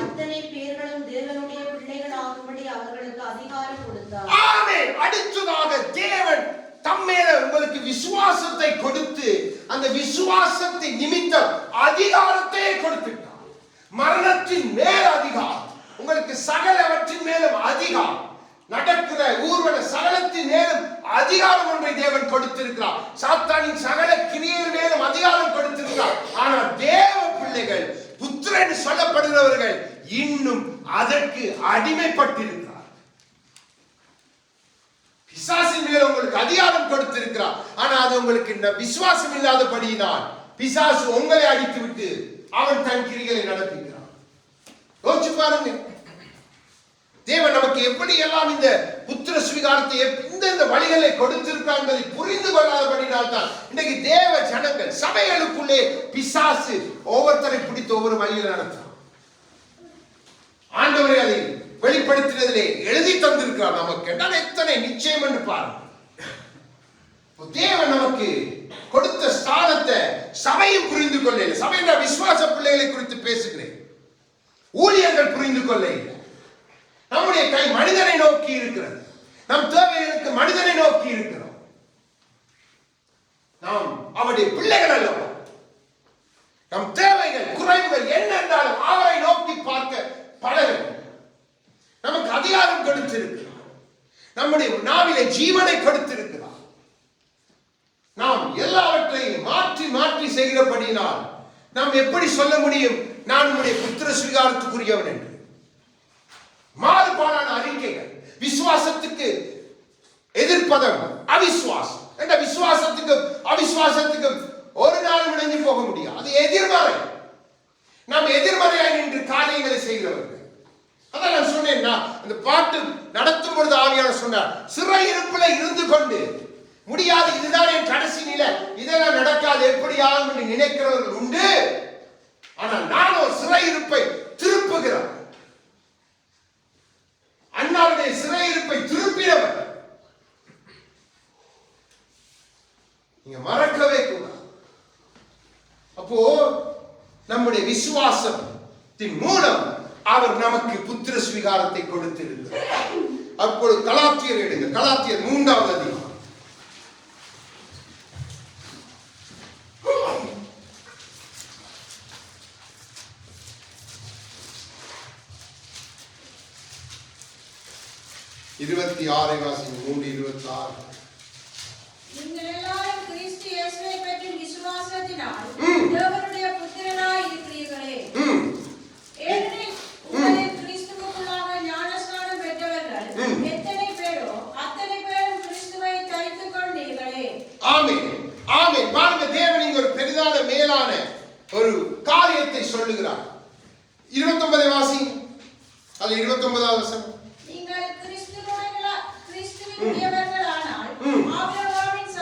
அத்தனை பேர்களும் தேவனுடைய பிள்ளைகள் ஆகும்படி அவர்களுக்கு அதிகாரம் கொடுத்தார். ஆமென். அடுத்ததாக தேவன் தம்மேல உங்களுக்கு விசுவாசத்தை கொடுத்து அந்த விசுவாசத்தை நிமித்தம் அதிகாரத்தை கொடுத்துட்டார். மரணத்தின் மேல் அதிகாரம், உங்களுக்கு சகலவற்றின் மேலும் அதிகாரம், நடக்கிற ஊர்வல சகலத்தின் மேலும் அதிகாரம் ஒன்றை தேவன் கொடுத்திருக்கிறார். சாத்தானின் சகல கிரியைகள் மேலும் அதிகாரம் கொடுத்திருக்கிறார். ஆனால் தேவ பிள்ளைகள், புத்திரன் சொல்லப்படுகிறவர்கள் இன்னும் அதற்கு அடிமைப்பட்டிருக்கிறார். பிசாசின் மேல உங்களுக்கு அதிகாரம் கொடுத்திருக்கிறார். ஆனா அது உங்களுக்கு விசுவாசம் இல்லாதபடியினால் பிசாசு உங்களை அடித்து விட்டு அவன் தன் கிரிகளை நடத்துகிறான். யோசிச்சு பாருங்க. தேவன் நமக்கு எப்படி எல்லாம் இந்த புத்திர சுவிகாரத்தை எந்தெந்த வழிகளை கொடுத்திருக்கார் என்பதை புரிந்து கொள்ளாதபடினால் தான் இன்னைக்கு தேவ ஜனங்கள் சபைகளுக்குள்ளே பிசாசு ஒவ்வொருத்தரை பிடித்து ஒவ்வொரு வழியில் நடத்துறான். ஆண்டவரை அதை வெளிப்படுத்தினதிலே எழுதி தந்திருக்கிறார் நமக்கு. என்றால் எத்தனை நிச்சயம் என்று பாருங்க. தேவன் நமக்கு கொடுத்த ஸ்தானத்தை சபையும் புரிந்து கொள்ள இல்லை. சபை என்ற விசுவாச பிள்ளைகளை குறித்து பேசுகிறேன். ஊழியர்கள் புரிந்து கொள்ள இல்லை. நம்முடைய கை மனிதனை நோக்கி இருக்கிறது. நம் தேவைகளுக்கு மனிதனை நோக்கி இருக்கிறோம். நாம் அவருடைய பிள்ளைகள் அல்லவா. நம் தேவைகள் குறைவுகள் என்ன என்றாலும் அவரை நோக்கி பார்க்க பழக. நமக்கு அதிகாரம் கொடுத்திருக்கிறார். நம்முடைய நாவிலே ஜீவனை கொடுத்திருக்கிறார். நாம் எல்லாவற்றையும் மாற்றி மாற்றி செய்கிறபடியினால் நாம் எப்படி சொல்ல முடியும் நான் உம்முடைய புத்திர சுவிகாரத்துக்குரியவன் என்று? மாறுபாடான அறிக்கைகள். விசுவாசத்துக்கு எதிர்ப்பதம் அவிசுவாசம். என்ற விசுவாசத்துக்கும் அவிசுவாசத்துக்கும் ஒரு நாள் இணைஞ்சு போக முடியாது. அது எதிர்மறை. நாம் எதிர்மறையாக நின்று காரியங்களை செய்கிறவர்கள். அதான் நான் சொன்னேன். அந்த பாட்டு நடத்தும் பொழுது ஆவியானவர் சொன்னார், சிறையிருப்பில் இருந்து கொண்டு முடியாது, இதுதான் என் கடைசி நிலை, இதெல்லாம் நடக்காது, எப்படி ஆகும் என்று நினைக்கிறவர்கள் உண்டு. ஆனால் நான் ஒரு சிறையிருப்பை திருப்புகிறேன். அண்ணாவுடைய சிறையிருப்பை திருப்பினவர். நீங்க மறக்கவே கூடாது. அப்போ நம்முடைய விசுவாசத்தின் மூலம் அவர் நமக்கு புத்திர சுவிகாரத்தை கொடுத்திருக்கிறார். அப்பொழுது கலாத்தியர் எடுங்க. கலாத்தியர் 3வது அதிகாரம். இருபத்தி 3:26. நீங்கள் எல்லாரும் கிறிஸ்து இயேசுவை பற்றி விசுவாசத்தினால் தேவனுடைய புத்திரராய் இருக்கிறீர்களே. ஏனெனில் உங்களை கிறிஸ்துவுக்குள்ளாக ஞானஸ்நானம் பெற்றவர்கள் எத்தனை பேரோ அத்தனை பேரும் கிறிஸ்துவை தரித்துக் கொண்டீர்களே. ஆமென். ஆமென். பாருங்க, தேவன் இங்க ஒரு பெரிதான மேலான ஒரு காரியத்தை சொல்லுகிறார். 29 வாசி. அது 29வது வசனம். நீங்கள் கிறிஸ்துவினுடையவர்களானால் ஆபிரகாமின்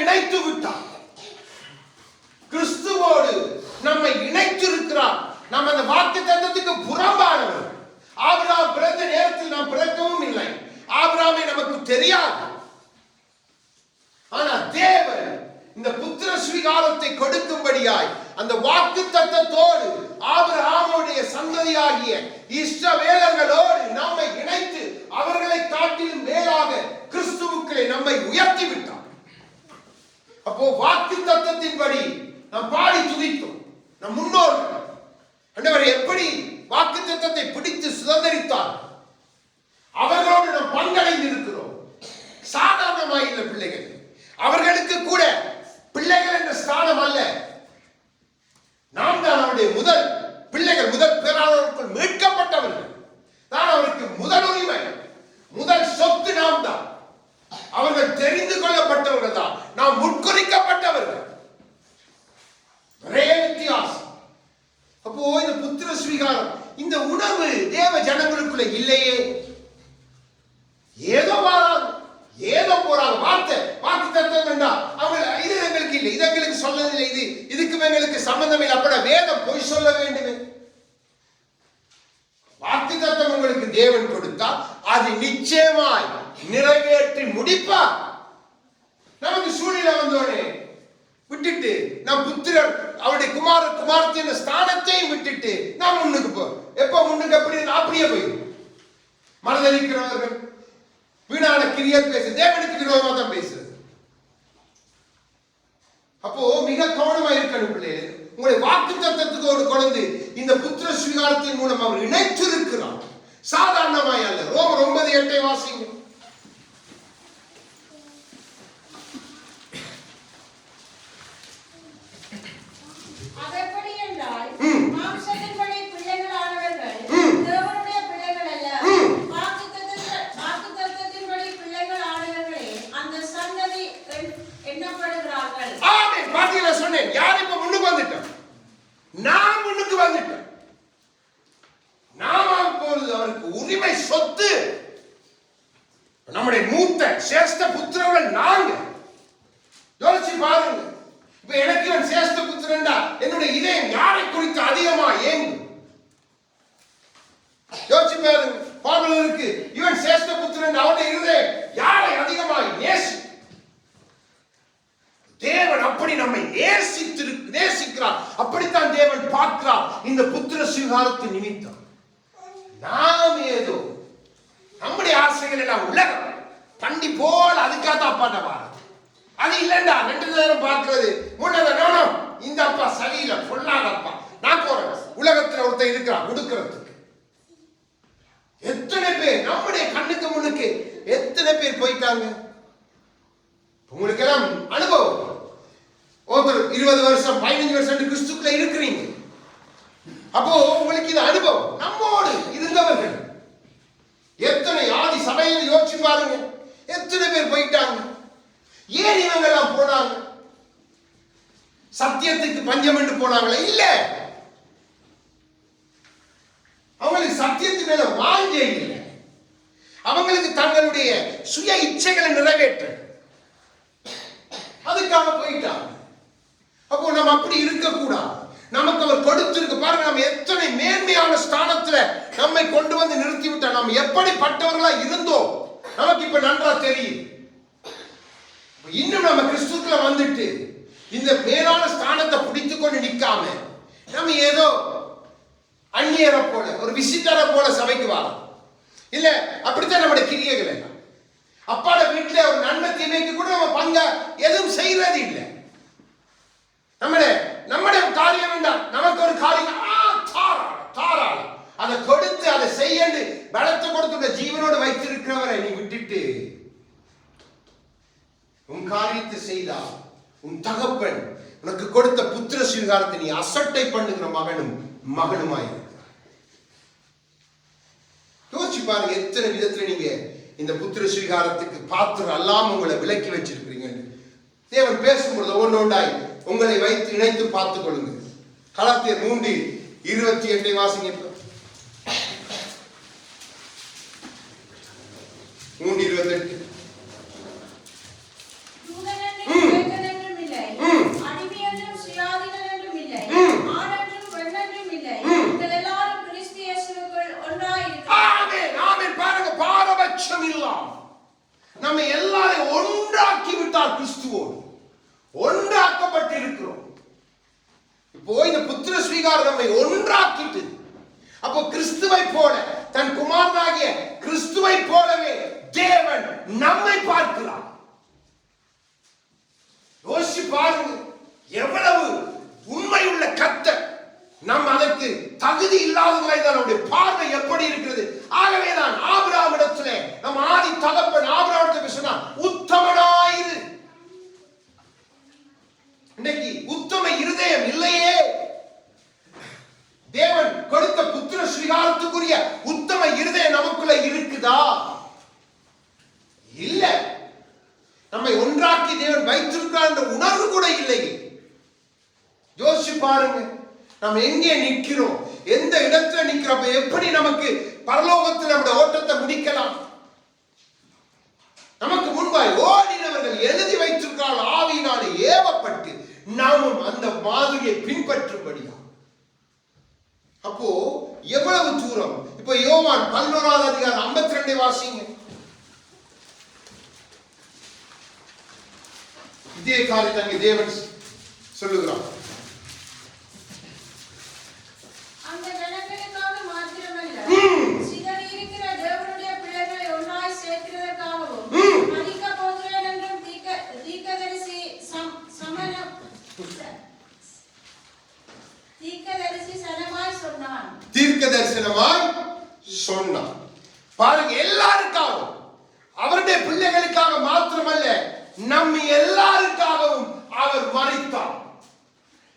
இணைத்து விட்டார். கிறிஸ்துவோடு நம்மை இணைத்திருக்கிறார். நாம் அந்த வாக்குத்தத்தத்துக்கு புறம்பானவர். ஆபிரகாம் பிறந்த நேரத்தில் நாம் பிறக்கவும் இல்லை. ஆபிரகாமை நமக்கு தெரியாது. ஆனா தேவன் இந்த புத்திர சுவிகாரத்தை கொடுக்கும்படியாய் அந்த வாக்குத்தத்தத்தோடு ஆபிரகாமுடைய சந்ததியாகிய இஸ்ரவேலர்களோடு நம்மை இணைத்து அவர்களை காட்டிலும் மேலாக கிறிஸ்துவுக்குள்ளே நம்மை உயர்த்தி விட்டார். அப்போ வாக்குத்தத்தத்தின்படி நாம் பாடி துதித்தோம். நம் முன்னோர்கள் ஆண்டவர் எப்படி வாக்குத்தத்தத்தை பிடித்து சுதந்திரித்தார், அவர்களோடு நாம் பங்கடைந்து இருக்கிறோம். சாதாரணமாய் இல்லை பிள்ளைகள். அவர்களுக்கு கூட பிள்ளைகள் என்ற ஸ்தானம் அல்ல. நாம் தான் அவருடைய முதல் பிள்ளைகள், முதல் பேராளருக்குள் மீட்கப்பட்டவர்கள் தான். அவருக்கு முதல் உரிமை, முதல் சொத்து நாம் தான். அவர்கள் தெரிந்து கொள்ளப்பட்டவர்கள் தான், நாம் முற்குறிக்கப்பட்டவர்கள். ஒரே வித்தியாசம். அப்போ இந்த புத்திர சுவிகாரம், இந்த உணர்வு தேவ ஜனங்களுக்குள்ள இல்லையே. ஏதோ வராங்க, ஏதோ போறாங்க. வாக்கு தத்துவம் வேண்டாம். அவங்க இது எங்களுக்கு இல்லை, இது எங்களுக்கு சொல்லதில்லை, இதுக்கு எங்களுக்கு சம்பந்தம் இல்லை. அப்பட வேதம் பொய் சொல்ல வேண்டுமே. வாக்கு தத்துவம் உங்களுக்கு தேவன் கொடுத்தா அது நிச்சயமாய் நிறைவேற்றி முடிப்பார். நமக்கு சூழ்நிலை வந்தோடனே விட்டுட்டு நம் புத்திரர் அவருடைய குமாரத்தின் ஸ்தானத்தையும் விட்டுட்டு நாம் முன்னுக்கு போ. எப்ப முன்னுக்கு அப்படியே போயிடும். மனதளிக்கிறவர்கள் வீணான கிரியர் பேசு, தேவனுக்கு விரோதமாக தான் பேசுறது. அப்போ மிக கவனமா இருக்கணும் பிள்ளைகள். உங்களை வாக்கு தத்தத்துக்கோடு கொண்டு இந்த புத்திர சுவிகாரத்தின் மூலம் அவர் இணைத்திருக்கிறார். சாதாரணமாய் அல்ல. ரோமர் 9:8 வாசிங்க. அதெப்படி என்றால் மாம்சத்தின்படி பிள்ளைகளானவர்கள் தேவனுடைய பிள்ளைகள் அல்ல, வாக்குத்தத்தத்தின்படி பிள்ளைகளானவர்களே அந்த சந்ததி எண்ணப்படுகிறார்கள். ஆமென். பாத்தீங்களா சொன்னேன். யார் இப்ப முன்னுக்கு வந்துட்டோம்? நான் முன்னுக்கு வந்துட்டேன். நாம போறது அவருக்கு உரிமை சொத்து. நம்முடைய மூத்த சேஷ்ட புத்திரர்கள் நாங்க. யோசிச்சு பாருங்க. இப்ப எனக்கு இவன் சேஷ்ட புத்திரன்டா, என்னுடைய இதயம் யாரை குறித்து அதிகமா ஏங்கும்? யோசிச்சு பாருங்க. பாவலருக்கு இவன் சேஷ்ட புத்திரன், அவனுடைய இருதயம் யாரை அதிகமாய் நேசி. தேவன் அப்படி நம்மை நேசிக்கிறார். அப்படித்தான் தேவன் பார்க்கிறார் இந்த புத்திர சுவிகாரத்தின் நிமித்தம். நாம் ஏதோ நம்முடைய ஆசைகள் எல்லாம் உலகம் பண்டி போல அதுக்காக அப்பாட்ட வார அது இல்லைண்டா. 2 நேரம் பார்க்கிறது முன்னோம். இந்த அப்பா சரியில்லை, பொல்லாத அப்பா, நான் போறேன். உலகத்துல ஒருத்தர் இருக்கிறான் கொடுக்கிறதுக்கு. எத்தனை பேர் நம்முடைய கண்ணுக்கு முன்னுக்கு எத்தனை பேர் போயிட்டாங்க. உங்களுக்கு எல்லாம் அனுபவம். ஒருத்தர் 20 வருஷம் 15 வருஷம் கிறிஸ்துக்குள்ள இருக்கிறீங்க. அப்போ உங்களுக்கு இது அனுபவம். நம்மோடு இருந்தவர்கள் எத்தனை ஆதி சபையில் யோசிச்சு பாருங்க. எத்தனை பேர் போயிட்டாங்க. ஏன் இவங்க எல்லாம் போனாங்க? சத்தியத்துக்கு பஞ்சம் என்று போனாங்களா? இல்ல, அவங்களுக்கு சத்தியத்தின் மேல வாஞ்சை இல்லை. அவங்களுக்கு தங்களுடைய சுய இச்சைகளை நிறைவேற்ற அதுக்காக போயிட்டாங்க. அப்போ நம்ம அப்படி இருக்கக்கூடாது. நமக்கு அவர் கொடுத்திருக்கு பாருங்க. நம்ம எத்தனை மேன்மையான ஸ்தானத்துல நம்மை கொண்டு வந்து நிறுத்தி விட்டார். நாம் எப்படிப்பட்டவர்களா இருந்தோம் நமக்கு இப்ப நன்றா தெரியும். இன்னும் நம்ம கிறிஸ்துக்குள்ள வந்துட்டு இந்த மேலான ஸ்தானத்தை பிடித்துக் கொண்டு நிற்காம நம்ம ஏதோ அந்நியரை போல ஒரு விசிட்டரை போல சபைக்கு வரோம். இல்ல அப்படித்தான் நம்முடைய கிரியைகள் எல்லாம். அப்பாட வீட்டுல ஒரு நன்மை தீமைக்கு கூட நம்ம பங்க எதுவும் செய்யறது இல்லை. நம்முடைய காரியம் வேண்டாம், நமக்கு ஒரு காரியம் தாராளம் அதை கொடுத்து அதை செய்யண்டு பலத்தை கொடுத்து ஜீவனோடு வைத்திருக்கிறவரை நீ விட்டுட்டு உன் காரியத்தை செய்தா உன் தகப்பன் உனக்கு கொடுத்த புத்திர சுவிகாரத்தை நீ அசட்டை பண்ணுகிற மகனுமாய் யோசிச்சு பாருங்க. எத்தனை விதத்துல நீங்க இந்த புத்திர சுவிகாரத்துக்கு பாத்திரம் அல்லாம உங்களை விலக்கி வச்சிருக்கிறீங்க. தேவன் பேசும்பொழுது ஒவ்வொன்றாய் உங்களை வைத்து இணைத்து பார்த்துக் கொள்ளுங்க. கலாத்தியர் 3:28 வாசிங்க. 3:28 நம்ம எல்லாரையும் ஒன்றாக்கி விட்டார். கிறிஸ்துவோடு ஒன்றாக்கப்பட்டு இருக்கிறோம். இப்போ இந்த புத்திர ஸ்வீகாரம் நம்மை ஒன்றாக்கிட்டு, அப்போ கிறிஸ்துவை போல, தன் குமாரனாகிய கிறிஸ்துவை போலவே தேவன் நம்மை பார்க்கிறார். யோசிச்சு பாருங்க, எவ்வளவு உண்மை உள்ள கர்த்தர். நம் அதற்கு தகுதி இல்லாதவர்களாய் நம்முடைய பார்வை எப்படி இருக்கிறது. ஆகவேதான் ஆபிரகாமிடத்திலே நம் ஆதி தகப்பன் ஆபிரகாமிடத்தில் சொன்னார், உத்தமனாயிரு. இன்னைக்கு உத்தம இருதயம் இல்லையே. தேவன் கொடுத்த புத்திர ஸ்வீகாரத்துக்குரிய உத்தம இருதயம் நமக்குள்ள இருக்குதா? இல்ல. நம்மை ஒன்றாக்கி தேவன் வைத்திருக்கிறார் என்ற உணர்வு கூட இல்லை. யோசிச்சு பாருங்க, நம்ம எங்கே நிற்கிறோம், எந்த இடத்துல நிற்கிறோம், எப்படி நமக்கு பரலோகத்தில் நம்முடைய ஓட்டத்தை முடிக்கலாம்? நமக்கு முன்பாய் ஓடினவர்கள் எழுதி வைத்திருக்கிறார், ஆவியினால் ஏவப்பட்டு நாமும் அந்த மாதிரியை பின்பற்றும்படியா. அப்போ எவ்வளவு தூரம். இப்போ யோவான் 11வது அதிகாரம் 52 வாசிங்க. இதே காரியத்தை அங்கே தேவன் சொல்லுகிறார். அந்த ஜனங்களுக்காக மாத்திரமல்ல, சிதறி இருக்கிற தேவனுடைய பிள்ளைகளை ஒன்றாய் சேர்க்கிறதற்காகவும் மரிக்க போகிறேன் என்றும் தீர்க்கதரிசி தீர்க்கதரிசனமாய் சொன்னார். பாருங்க, எல்லாருக்காகவும், அவருடைய பிள்ளைகளுக்காக மாத்திரமல்ல, நம்ம எல்லாருக்காகவும் அவர் மரித்தார்,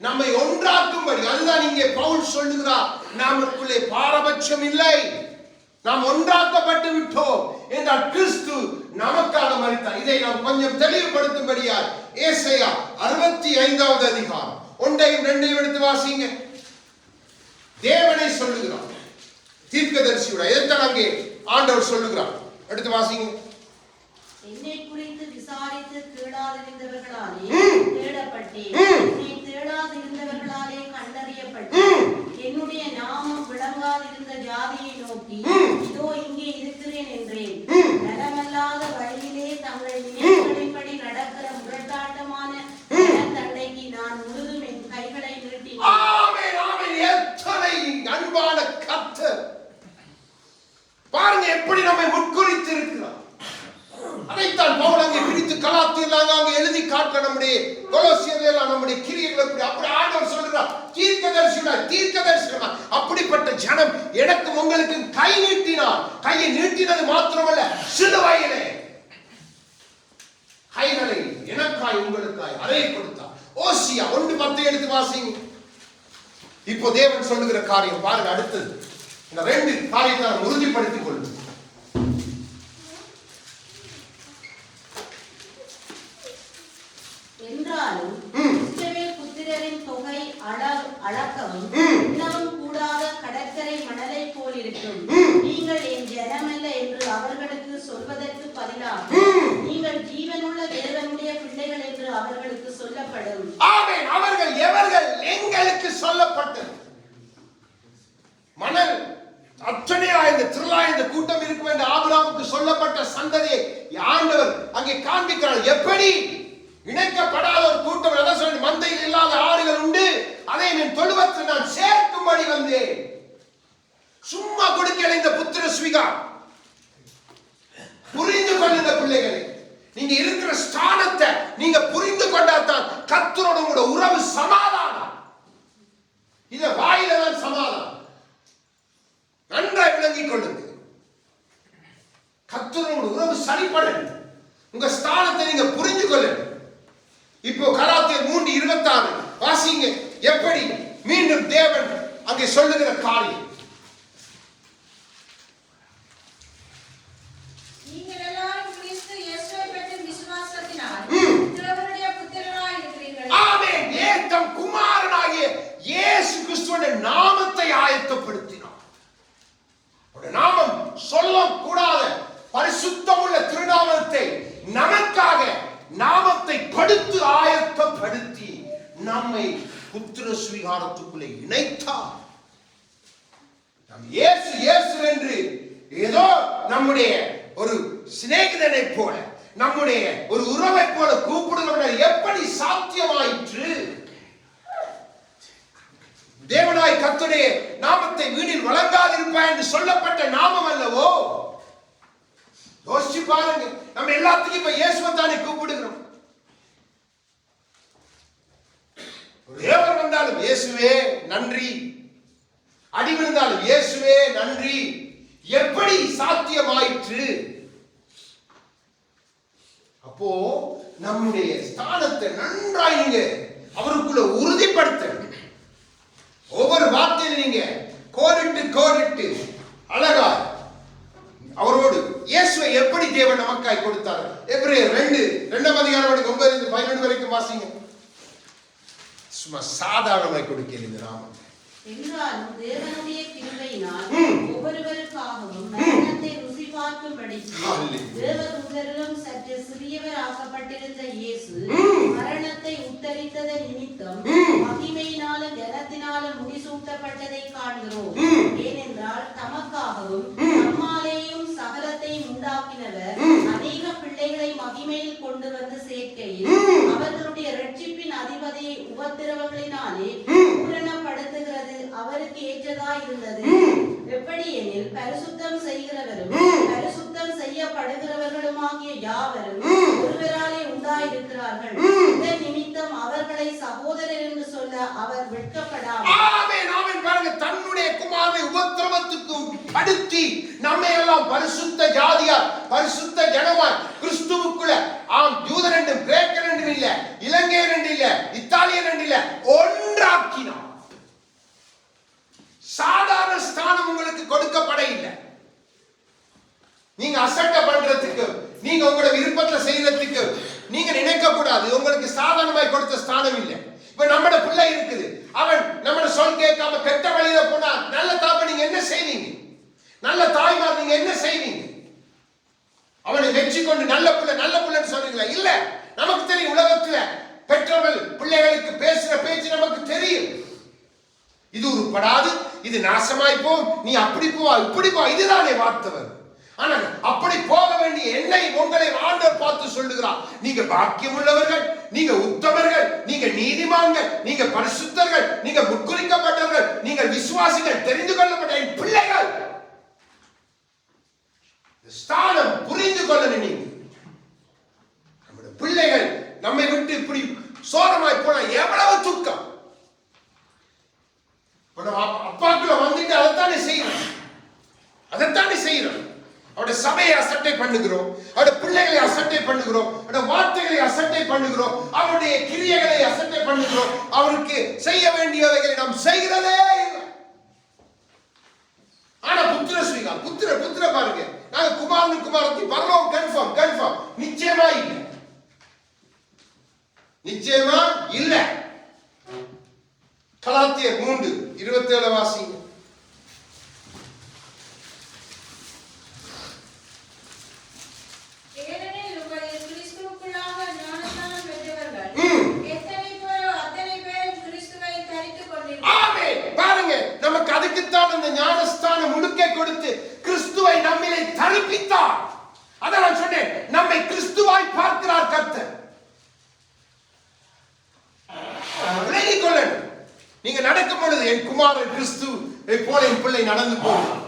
நம்மை ஒன்றாக்கும்படி. அதுதான் இங்கே பவுல் சொல்லுகிறார், நமக்குள்ளே பாரபட்சம் இல்லை, நாம் ஒன்றாக்கப்பட்டு விட்டோம் என்றால் கிறிஸ்து நமக்காக மரித்தார். இதை நாம் கொஞ்சம் தெளிவுபடுத்தும்படியால் ஏசாயா 65வது அதிகாரம் 1ஐயும் 2ஐயும் எடுத்து வாசிங்க. தேவனை சொல்லுகிறார், தீர்க்கதரிசியோட எதற்காக அங்கே ஆண்டவர் சொல்லுகிறார், எடுத்து வாசிங்க. என்னை குறித்து விசாரித்து தேடாதிருந்தவர்களாலே தேடப்பட்டேன், என்னை தேடாதிருந்தவர்களாலே கண்டறியப்பட்டேன். என்னுடைய நாமம் விளங்காதிருந்த ஜாதியை நோக்கி இதோ இங்கே இருக்கிறேன் என்றேன். நலமல்லாத வழியிலே தங்கள் நினைவுகளின்படி நடக்கிற முரட்டாட்டமான தண்டைக்கு நான் முழுதும் என் கைகளை நீட்டினேன். ஆமென், ஆமென். எத்தனை அன்பான கர்த்தர் பாருங்க, எப்படி நம்மை முற்குறித்து இருக்கிறார். அதைத்தான் பவுல் அங்கே பிரித்து கலாத்தியர் அங்கே எழுதி காட்ட, நம்முடைய கொலோசியர்கள் நம்முடைய கிரியைகள் அப்படி ஆண்டவர் சொல்கிறார், தீர்க்கதரிசனமா அப்படிப்பட்ட ஜனம் எனக்கும் உங்களுக்கு கை நீட்டினார். கையை நீட்டினது மாத்திரமல்ல, சிலுவையிலே கைகளை எனக்காய் உங்களுக்காய் அதை கொடுத்தார். ஓசியா 1:10 எடுத்து வாசிங்க. இப்போ தேவன் சொல்லுகிற காரியம் பாருங்க. அடுத்தது இந்த 2 காரியத்தை நாம் உறுதிப்படுத்திக் கொள்ளும். என்றாலும் இஸ்ரவேல் புத்திரரின் தொகை அளக்கவும் இன்னமும் கூடாத கடற்கரை மணலை போல் இருக்கும். நீங்கள் என் ஜனமல்ல என்று அவர்களுக்கு சொல்வதற்கு பதிலாக நீங்கள் ஜீவனுள்ள தேவனுடைய பிள்ளைகள் என்று அவர்களுக்கு சொல்லப்படும். ஆமென். அவர்கள் எவர்கள்? எங்களுக்கு சொல்லப்பட்டது. மணல் அத்தனையா இந்த திரளா இந்த கூட்டம் இருக்கும் என்று ஆபிரகாமுக்கு சொல்லப்பட்ட சந்ததியை ஆண்டவர் அங்கே காண்பிக்கிறார். எப்படி இணைக்கப்படாத ஒரு கூட்டம், எதை சொல்லி மந்தையில் இல்லாத ஆடுகள் உண்டு, அதை என் தொழுவத்தில் நான் சேர்க்கும்படி வந்தேன். சும்மா கொடுக்கல இந்த புத்திர ஸ்வீகாரம். புரிந்து கொள்ளுங்க பிள்ளைகளை, நீங்க இருக்கிற ஸ்தானத்தை நீங்க புரிந்து கொண்டாதான் கர்த்தரோட உங்களோட உறவு சமாதானம். இத வாயில தான் சமாதானம். நன்றாய் விளங்கிக் கொள்ளுங்க. கர்த்தரோட உறவு சரிப்படணும். உங்க ஸ்தானத்தை நீங்க புரிந்து கொள்ளணும். இப்போ கலாத்தியர் 3:26 வாசிங்க. எப்படி மீண்டும் தேவன் அங்கே சொல்லுகிற காரியம். நீங்கள் எல்லாரும் கிறிஸ்து இயேசுவை பற்றி விசுவாசத்தினால் தேவனுடைய புத்திரராய் இருக்கிறீர்கள். ஆமென். ஏதம் குமாரனாகிய இயேசு கிறிஸ்துவின் நாமத்தை ஆயத்தப்படுத்தினார். அவருடைய நாமம் சொல்லக்கூடாத பரிசுத்தமுள்ள திருநாமத்தை நமக்காக நாமத்தை கொடுத்து ஆயத்தப்படுத்தி நம்மை புத்திர ஸ்வீகாரத்துக்குள்ளே இணைத்தார். நாம் இயேசு இயேசு என்று ஏதோ நம்முடைய ஒரு சிநேகிதனை போல, நம்முடைய ஒரு உறவை போல கூப்பிடுகிறவர்கள் எப்படி சாத்தியமாயிற்று? தேவனாய் கர்த்தருடைய நாமத்தை வீணில் வழங்காதிருப்பாய் என்று சொல்லப்பட்ட நாமம் அல்லவோ? யோசிச்சு பாருங்க. நம்ம எல்லாத்துக்கும் இப்ப இயேசுவை தானே கூப்பிடுகிறோம். தேவர் வந்தாலும் இயேசுவே நன்றி, அடி விழுந்தாலும் இயேசுவே நன்றி. எப்படி சாத்தியமாயிற்று? அப்போ நம்முடைய ஸ்தானத்தை நன்றாய் நீங்க அவருக்குள்ள உறுதிப்படுத்த, ஒவ்வொரு வார்த்தையில நீங்க கோடிட்டு அழகா அவரோடு இயேசுவை எப்படி தேவன் நமக்காய் கொடுத்தார். எபிரேயர் 2 அதிகாரம் 9-12 வரைக்கும் வாசிங்க. சும்மா சாதாரணமாய் கொடுக்கிறேன் இந்த நாமம். என்றாலும் தேவனுடைய கிருபையினால் ஒவ்வொருவருக்காகவும் மரணத்தை ருசி பார்க்கும்படிக்கு தேவதூதரிலும் சற்று சிறியவர் ஆக்கப்பட்டிருந்த இயேசு மரணத்தை உத்தரித்தத நிமித்தம் மகிமையினாலும் கனத்தினாலும் முடிசூட்டப்பட்டதை காண்கிறோம். ஏனென்றால் தமக்காகவும் நம்மாலேயும் சகலத்தையும் உண்டாக்கினவர் அநேக பிள்ளைகளை மகிமையில் கொண்டு வந்து சேர்க்கையில் அவர்களுடைய இரட்சிப்பின் அதிபதியை உபத்திரவங்களினாலே பூரணப்படுத்துகிறது அவருக்கு ஏற்றதா இருந்தது. எப்படி எனில் பரிசுத்தம் செய்கிறவரும் பரிசுத்தம் செய்யப்படுகிறவர்களுமாகிய யாவரும் ஒருவராலே உண்டாயிருக்கிறார்கள். இதன் நிமித்தம் அவர்களை சகோதரர் என்று சொல்ல அவர் வெட்கப்படாமல் தன்னுடைய குமாரனை உபத்திரவத்துக்கு படுத்தி நம்மை எல்லாம் பரிசுத்த ஜாதியார் பரிசுத்த ஜனமார் கிறிஸ்துவுக்குள்ள ஆம் யூதன் என்றும் கிரேக்கன் என்றும் இல்ல, இலங்கையன் என்று இல்ல, இத்தாலியன் என்று இல்ல, ஒன்றாக்கினார். சாதாரண ஸ்தானம் உங்களுக்கு கொடுக்கப்பட இல்லை. நீங்க அசட்டை பண்றதுக்கு, நீங்க உங்களோட விருப்பத்தை செய்யறதுக்கு நீங்க நினைக்க கூடாது. உங்களுக்கு சாதாரணமாய் கொடுத்த ஸ்தானம் இல்லை. இப்ப நம்மட பிள்ளை இருக்குது, அவன் நம்மட சொல் கேட்காம கெட்ட வழியில போனா நல்ல தாப்ப நீங்க என்ன செய்வீங்க? நல்ல தாய்மார் நீங்க என்ன செய்வீங்க? அவனை வெற்றி கொண்டு நல்ல பிள்ளைன்னு சொல்றீங்களா? இல்ல. நமக்கு தெரியும், உலகத்துல பெற்றோர்கள் பிள்ளைகளுக்கு பேசுற பேச்சு நமக்கு தெரியும். இது உருப்படாது, இது நாசமாய் போ, நீ அப்படி போ இப்படி போ, இதுதானே வார்த்தை. ஆனா அப்படி போக வேண்டிய என்னை உங்களை ஆண்டவர் பார்த்து சொல்லுகிறார், நீங்க பாக்கியம் உள்ளவர்கள், நீங்க உத்தமர்கள், நீங்க நீதிமான்கள், நீங்க பரிசுத்தர்கள், நீங்க முற்குறிக்கப்பட்டவர்கள், நீங்கள் விசுவாசிகள், தெரிந்து கொள்ளப்பட்ட என் பிள்ளைகள். ஸ்தானம் புரிந்து கொள்ளணும். நீங்க நம்முடைய பிள்ளைகள் நம்மை விட்டு இப்படி சோரமாய் போன எவ்வளவு துக்கம். அப்பாக்குள்ள வந்துட்டு அதைத்தானே செய்யறோம். அவருடைய சபையை அசட்டை பண்ணுகிறோம், அவருடைய பிள்ளைகளை அசட்டை பண்ணுகிறோம், அவருடைய வார்த்தைகளை அசட்டை பண்ணுகிறோம், அவருடைய கிரியைகளை அசட்டை பண்ணுகிறோம். அவருக்கு செய்ய வேண்டியவைகளை நாம் செய்கிறதே இல்லை. ஆனா புத்திர ஸ்ரீகால் புத்திர பாருங்க, நாங்க குமாரத்தி பரலோகம் கன்ஃபார்ம் நிச்சயமா இல்ல. கலாத்தியர் 3:27 வாசிங்க. ஏனெனில் உங்களில் கிறிஸ்துவுக்குள்ளாக ஞானஸ்நானம் பெற்றவர்கள் எத்தனை பேரோ அத்தனை பேரும் கிறிஸ்துவை தரித்துக் கொண்டிருக்கிறார்கள். ஆமென். பாருங்க, நமக்கு அதுக்குத்தான் அந்த ஞானஸ்தானம் முழுக்கை கொடுத்து கிறிஸ்துவை நம்மிலே தரிப்பித்தார். அதான் நான் சொன்னேன், நம்மை கிறிஸ்துவாய் பார்க்கிறார் கர்த்தர். விலகிக் கொள்ளணும். நீங்க நடக்கும் பொழுது என் குமாரன் கிறிஸ்து போல என் பிள்ளை நடந்து போவான்,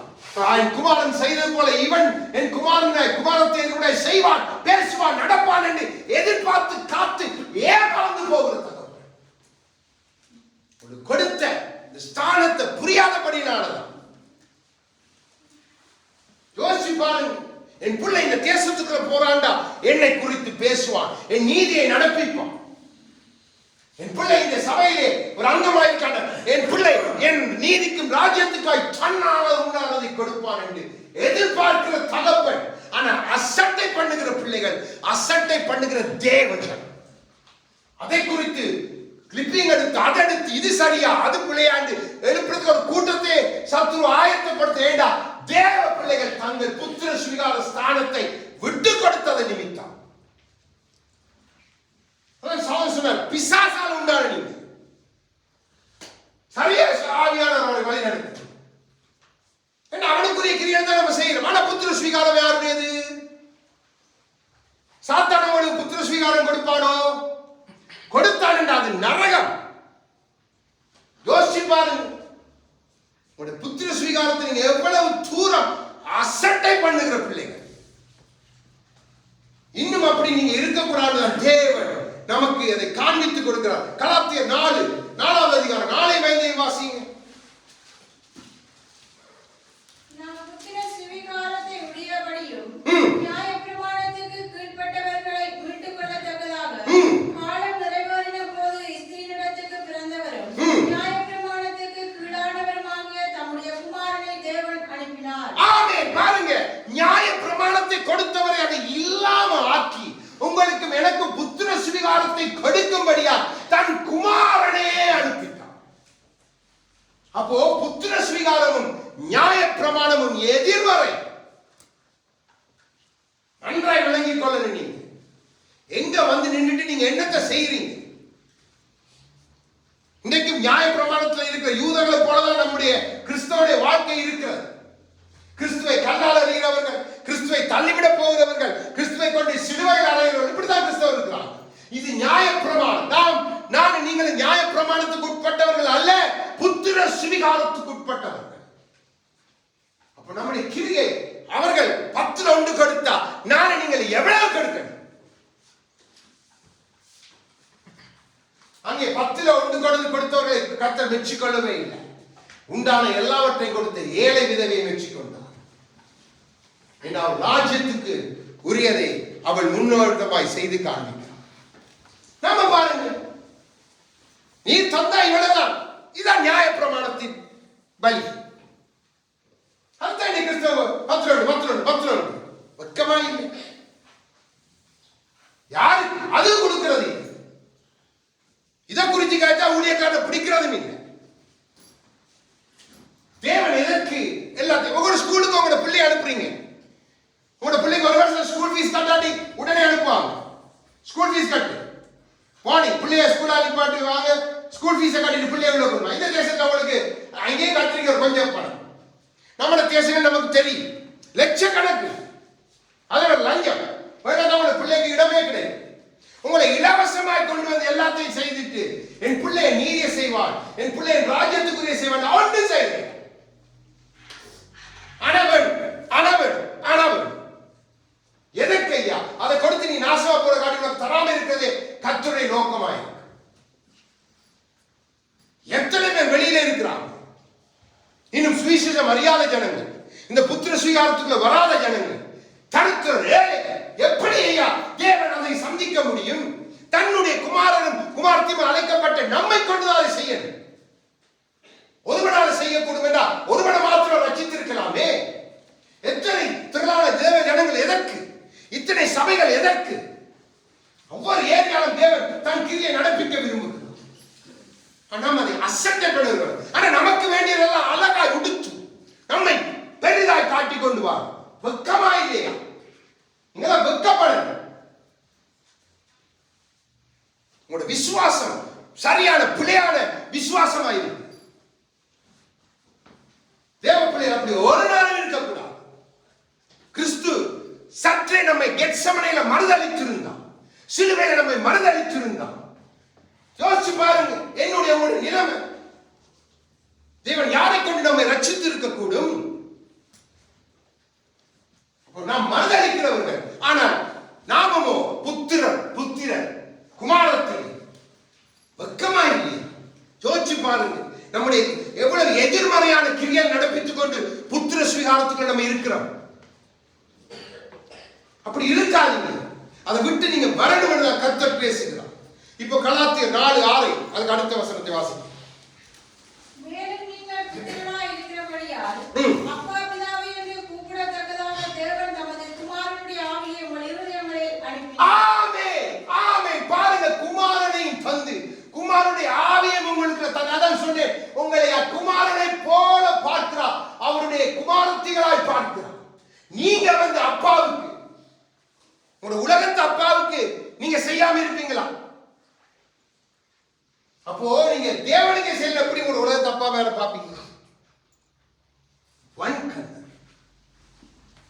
என் குமாரன் செய்தது போல இவன் என் குமாரத்தை கூட செய்வான், பேசுவான், நடப்பான் என்று எதிர்பார்த்து காத்து ஏமாந்து போகிறது. கொடுத்த இந்த ஸ்தானத்தை புரியாதபடினாலதான். யோசிச்சு பாருங்க, என் பிள்ளை இந்த தேசத்துக்குள்ள போறாண்டா என்னை குறித்து பேசுவான், என் நீதியை நடப்பிப்பான். என் பிள்ளை இந்த சபையிலே ஒரு அங்கமாயிருக்கான, என் பிள்ளை என் நீதிக்கும் ராஜ்யத்துக்காய் தன்னானதை கொடுப்பான் என்று எதிர்பார்க்கிற தகப்பன். ஆனா அசட்டை பண்ணுகிற பிள்ளைகள், அசட்டை பண்ணுகிற தேவர்கள். அதை குறித்து கிளிப்பிங் எடுத்து அதெடுத்து இது சரியா அது பிள்ளையாண்டு எழுப்புறதுக்கு ஒரு கூட்டத்தை சத்துரு ஆயத்தப்படுத்த வேண்டாம். தேவ பிள்ளைகள் தங்கள் புத்திர சுவீகார ஸ்தானத்தை விட்டு கொடுத்ததை நிமித்தம் பிசாசால் உண்டான நீங்க சரியா ஆவியானவரை வழி நடத்து. அவனுக்குரிய கிரியை தான் நம்ம செய்யறோம். ஆனா புத்திர சுவீகாரம் யாருடையது? சாத்தான் சேட்டை பண்ணுகிற பிள்ளைகள். இன்னும் அப்படி நீங்க இருக்கக்கூடாது. தேவன் நமக்கு அதை காண்பித்து கொடுக்கிறார். கலாத்தியர் 4வது அதிகாரம் 4-5 வாசிங்க. நாம் புத்திர சுவிகாரத்தை உடையபடியும் நியாயப்பிரமாணத்துக்கு கீழ்ப்பட்டவர்களை மீட்டுக் கொள்ளத்தக்கதாக காலம் நிறைவேறின போது ஸ்திரீனிடத்துக்கு பிறந்தவரும் நியாயப்பிரமாணத்துக்கு கீழானவருமாகிய தம்முடைய குமாரனை தேவன் அனுப்பினார். ஆமென். பாருங்க, நியாய பிரமாணத்தை கொடுத்தவரை அதை இல்லாம ஆக்கி உங்களுக்கு எனக்கு புத்திர சுவிகாரத்தை கொடுக்கும்படியா தன் குமாரனே அனுப்பிட்டார். அப்போ புத்திர சுவிகாரமும் நியாய பிரமாணமும் எதிர்வரை. நன்றாய் விளங்கிக் கொள்ளணும். நீங்க எங்க வந்து நின்றுட்டு நீங்க என்னத்தை செய்யறீங்க? இன்றைக்கும் நியாய பிரமாணத்தில் இருக்கிற யூதர்களை போலதான் நம்முடைய கிறிஸ்தவனுடைய வாழ்க்கை இருக்கிறது. கிறிஸ்துவை கல்லால் அறிகிறவர்கள், கிறிஸ்துவை தள்ளிவிட போகிறவர்கள், கிறிஸ்துவை கொண்டு சிலுவையில் அறைகிறவர்கள், இப்படிதான் கிறிஸ்தவர் இருக்கிறார். இது நியாய பிரமாணம். நான் நீங்கள் நியாய பிரமாணத்துக்கு உட்பட்டவர்கள் அல்ல, புத்திர சுவிகாரத்துக்கு உட்பட்டவர்கள். அப்ப நம்முடைய கிரியை அவர்கள் 10ல் 1 கொடுத்தா நான் நீங்கள் எவ்வளவு கொடுக்கணும்? அங்கே 10ல் 1 கொடுத்தவர்களை கர்த்தர் மெச்சிக்கொள்ளவே இல்லை. உண்டான எல்லாவற்றையும் கொடுத்த ஏழை விதவையை மெச்சிக்கொண்டார். ராஜ்யத்துக்கு உரியதை அவள் முன்னோட்டமாய் செய்து காண்பிக்கிறார். நாம பாருங்க, நீ தந்தா இவ்வளவுதான். இதான் நியாய பிரமாணத்தின் பலி. அதுதான் நீ கிறிஸ்தவ 10 வெக்கமா இல்லை. யாருக்கு அது கொடுக்கிறது? இதை குறித்து கேட்டா ஊழியக்காரனை பிடிக்கிறதும் இல்லை. தேவன் எதற்கு எல்லாத்தையும் உங்களோட ஸ்கூலுக்கு உங்களோட பிள்ளையை அனுப்புறீங்க. உங்களோட பிள்ளைக்கு ஒரு வருஷம் ஸ்கூல் ஃபீஸ் கட்டாட்டி உடனே அனுப்புவாங்க. ஸ்கூல் ஃபீஸ் கட்டு போனி பிள்ளைய ஸ்கூல் அனுப்பாட்டு வாங்க, ஸ்கூல் ஃபீஸை கட்டிட்டு பிள்ளைய உள்ள போடுவாங்க. இந்த தேசத்தில் உங்களுக்கு அங்கேயும் கட்டுறீங்க கொஞ்சம் பணம். நம்மளோட தேசம் நமக்கு தெரியும், லட்சக்கணக்கு. அதோட லஞ்சம் உங்களோட பிள்ளைக்கு இடமே கிடையாது. உங்களை இலவசமாய் கொண்டு வந்து எல்லாத்தையும் செய்துட்டு என் பிள்ளைய நீதியை செய்வான், என் பிள்ளைய ராஜ்யத்துக்குரிய செய்வான், ஒன்று செய்வேன். அனவன் எதற்கு ஐயா? அதை கொடுத்து நீ நாசமா போற காட்டி உனக்கு தராம இருக்கிறதே கர்த்தருடைய நோக்கமாய். எத்தனை பேர் வெளியில இருக்கிறாங்க இன்னும் சுவிசேஷம் அறியாத ஜனங்கள், இந்த புத்திர சுவிகாரத்துக்குள்ள வராத ஜனங்கள், தடுக்கிற ஏழைகள். எப்படி ஐயா தேவன் அதை சந்திக்க முடியும்? தன்னுடைய குமாரனும் குமாரத்தையும் அழைக்கப்பட்ட நம்மை கொண்டுதான் அதை செய்யணும். ஒருவனால் செய்யக்கூடும் என்றால் ஒருவனை மாத்திரம் ரட்சித்திருக்கலாமே. எத்தனை திரளான தேவ ஜனங்கள் எதற்கு? இத்தனை சபைகள் எதற்கு? ஒவ்வொரு ஏரியாலும் தேவன் தன் கிரியை நடப்பிக்க விரும்புகிறார். நாம் அதை அசட்டை பண்ணுகிறோம். ஆனா நமக்கு வேண்டியதெல்லாம் அழகாய் உடுத்து நம்மை பெரிதாய் காட்டி கொண்டு வா. வெக்கமா இல்லையா? நீங்களாம் வெக்கப்படணும். உங்களோட விசுவாசம் சரியான பிழையான விசுவாசமாயிருக்கு. தேவ பிள்ளைகள் அப்படி ஒரு நாளும் இருக்கக்கூடாது. கிறிஸ்து சற்றே நம்மை கெத்செமனேல மறுதலித்திருந்தான், சிலுவையில நம்மை மறுதலித்திருந்தான். யோசிச்சு பாருங்க என்னுடைய ஒரு நிலைமை. தேவன் யாரை கொண்டு நம்மை ரட்சித்து இருக்கக்கூடும்? நாம் மறுதலிக்கிறவர்கள். ஆனால் நாமமோ புத்திரன் குமாரத்தில் வெக்கமா இல்லையா? யோசிச்சு பாருங்க நம்முடைய எவ்வளவு எதிர்மறையான கிரியை நடப்பித்துக் கொண்டு புத்திர சுவிகாரத்துக்கு நம்ம இருக்கிறோம். அப்படி இருக்காதீங்க. அதை விட்டு நீங்க வரணும். கர்த்தர் பேசுகிறார். இப்போ கலாத்தியர் 4:6 அதுக்கு அடுத்த வசனத்தை வாசிங்க. மேலும் நீங்கள் புத்திரனாய் இருக்கிறபடியால் அப்பா பிதாவே என்று கூப்பிடத்தக்கதாக தேவன் தமது குமாரனுடைய ஆவியை உங்கள் இருதயங்களில் அனுப்பினார். ஆமென். பாருங்க, குமாரனையும் தந்து குமாரனுடைய ஆவியை உங்களுக்கு அதான் சொன்னேன். உங்களை குமாரனை போல பார்க்கிறார், அவருடைய குமாரத்திகளாய் பார்க்கிறார். நீங்க வந்து அப்பாவுக்கு, உங்க உலகத்து அப்பாவுக்கு நீங்க செய்யாம இருப்பீங்களா? அப்போ நீங்க தேவனுக்கு செய்யல எப்படி உங்க உலகத்து அப்பா மேல பாப்பீங்க?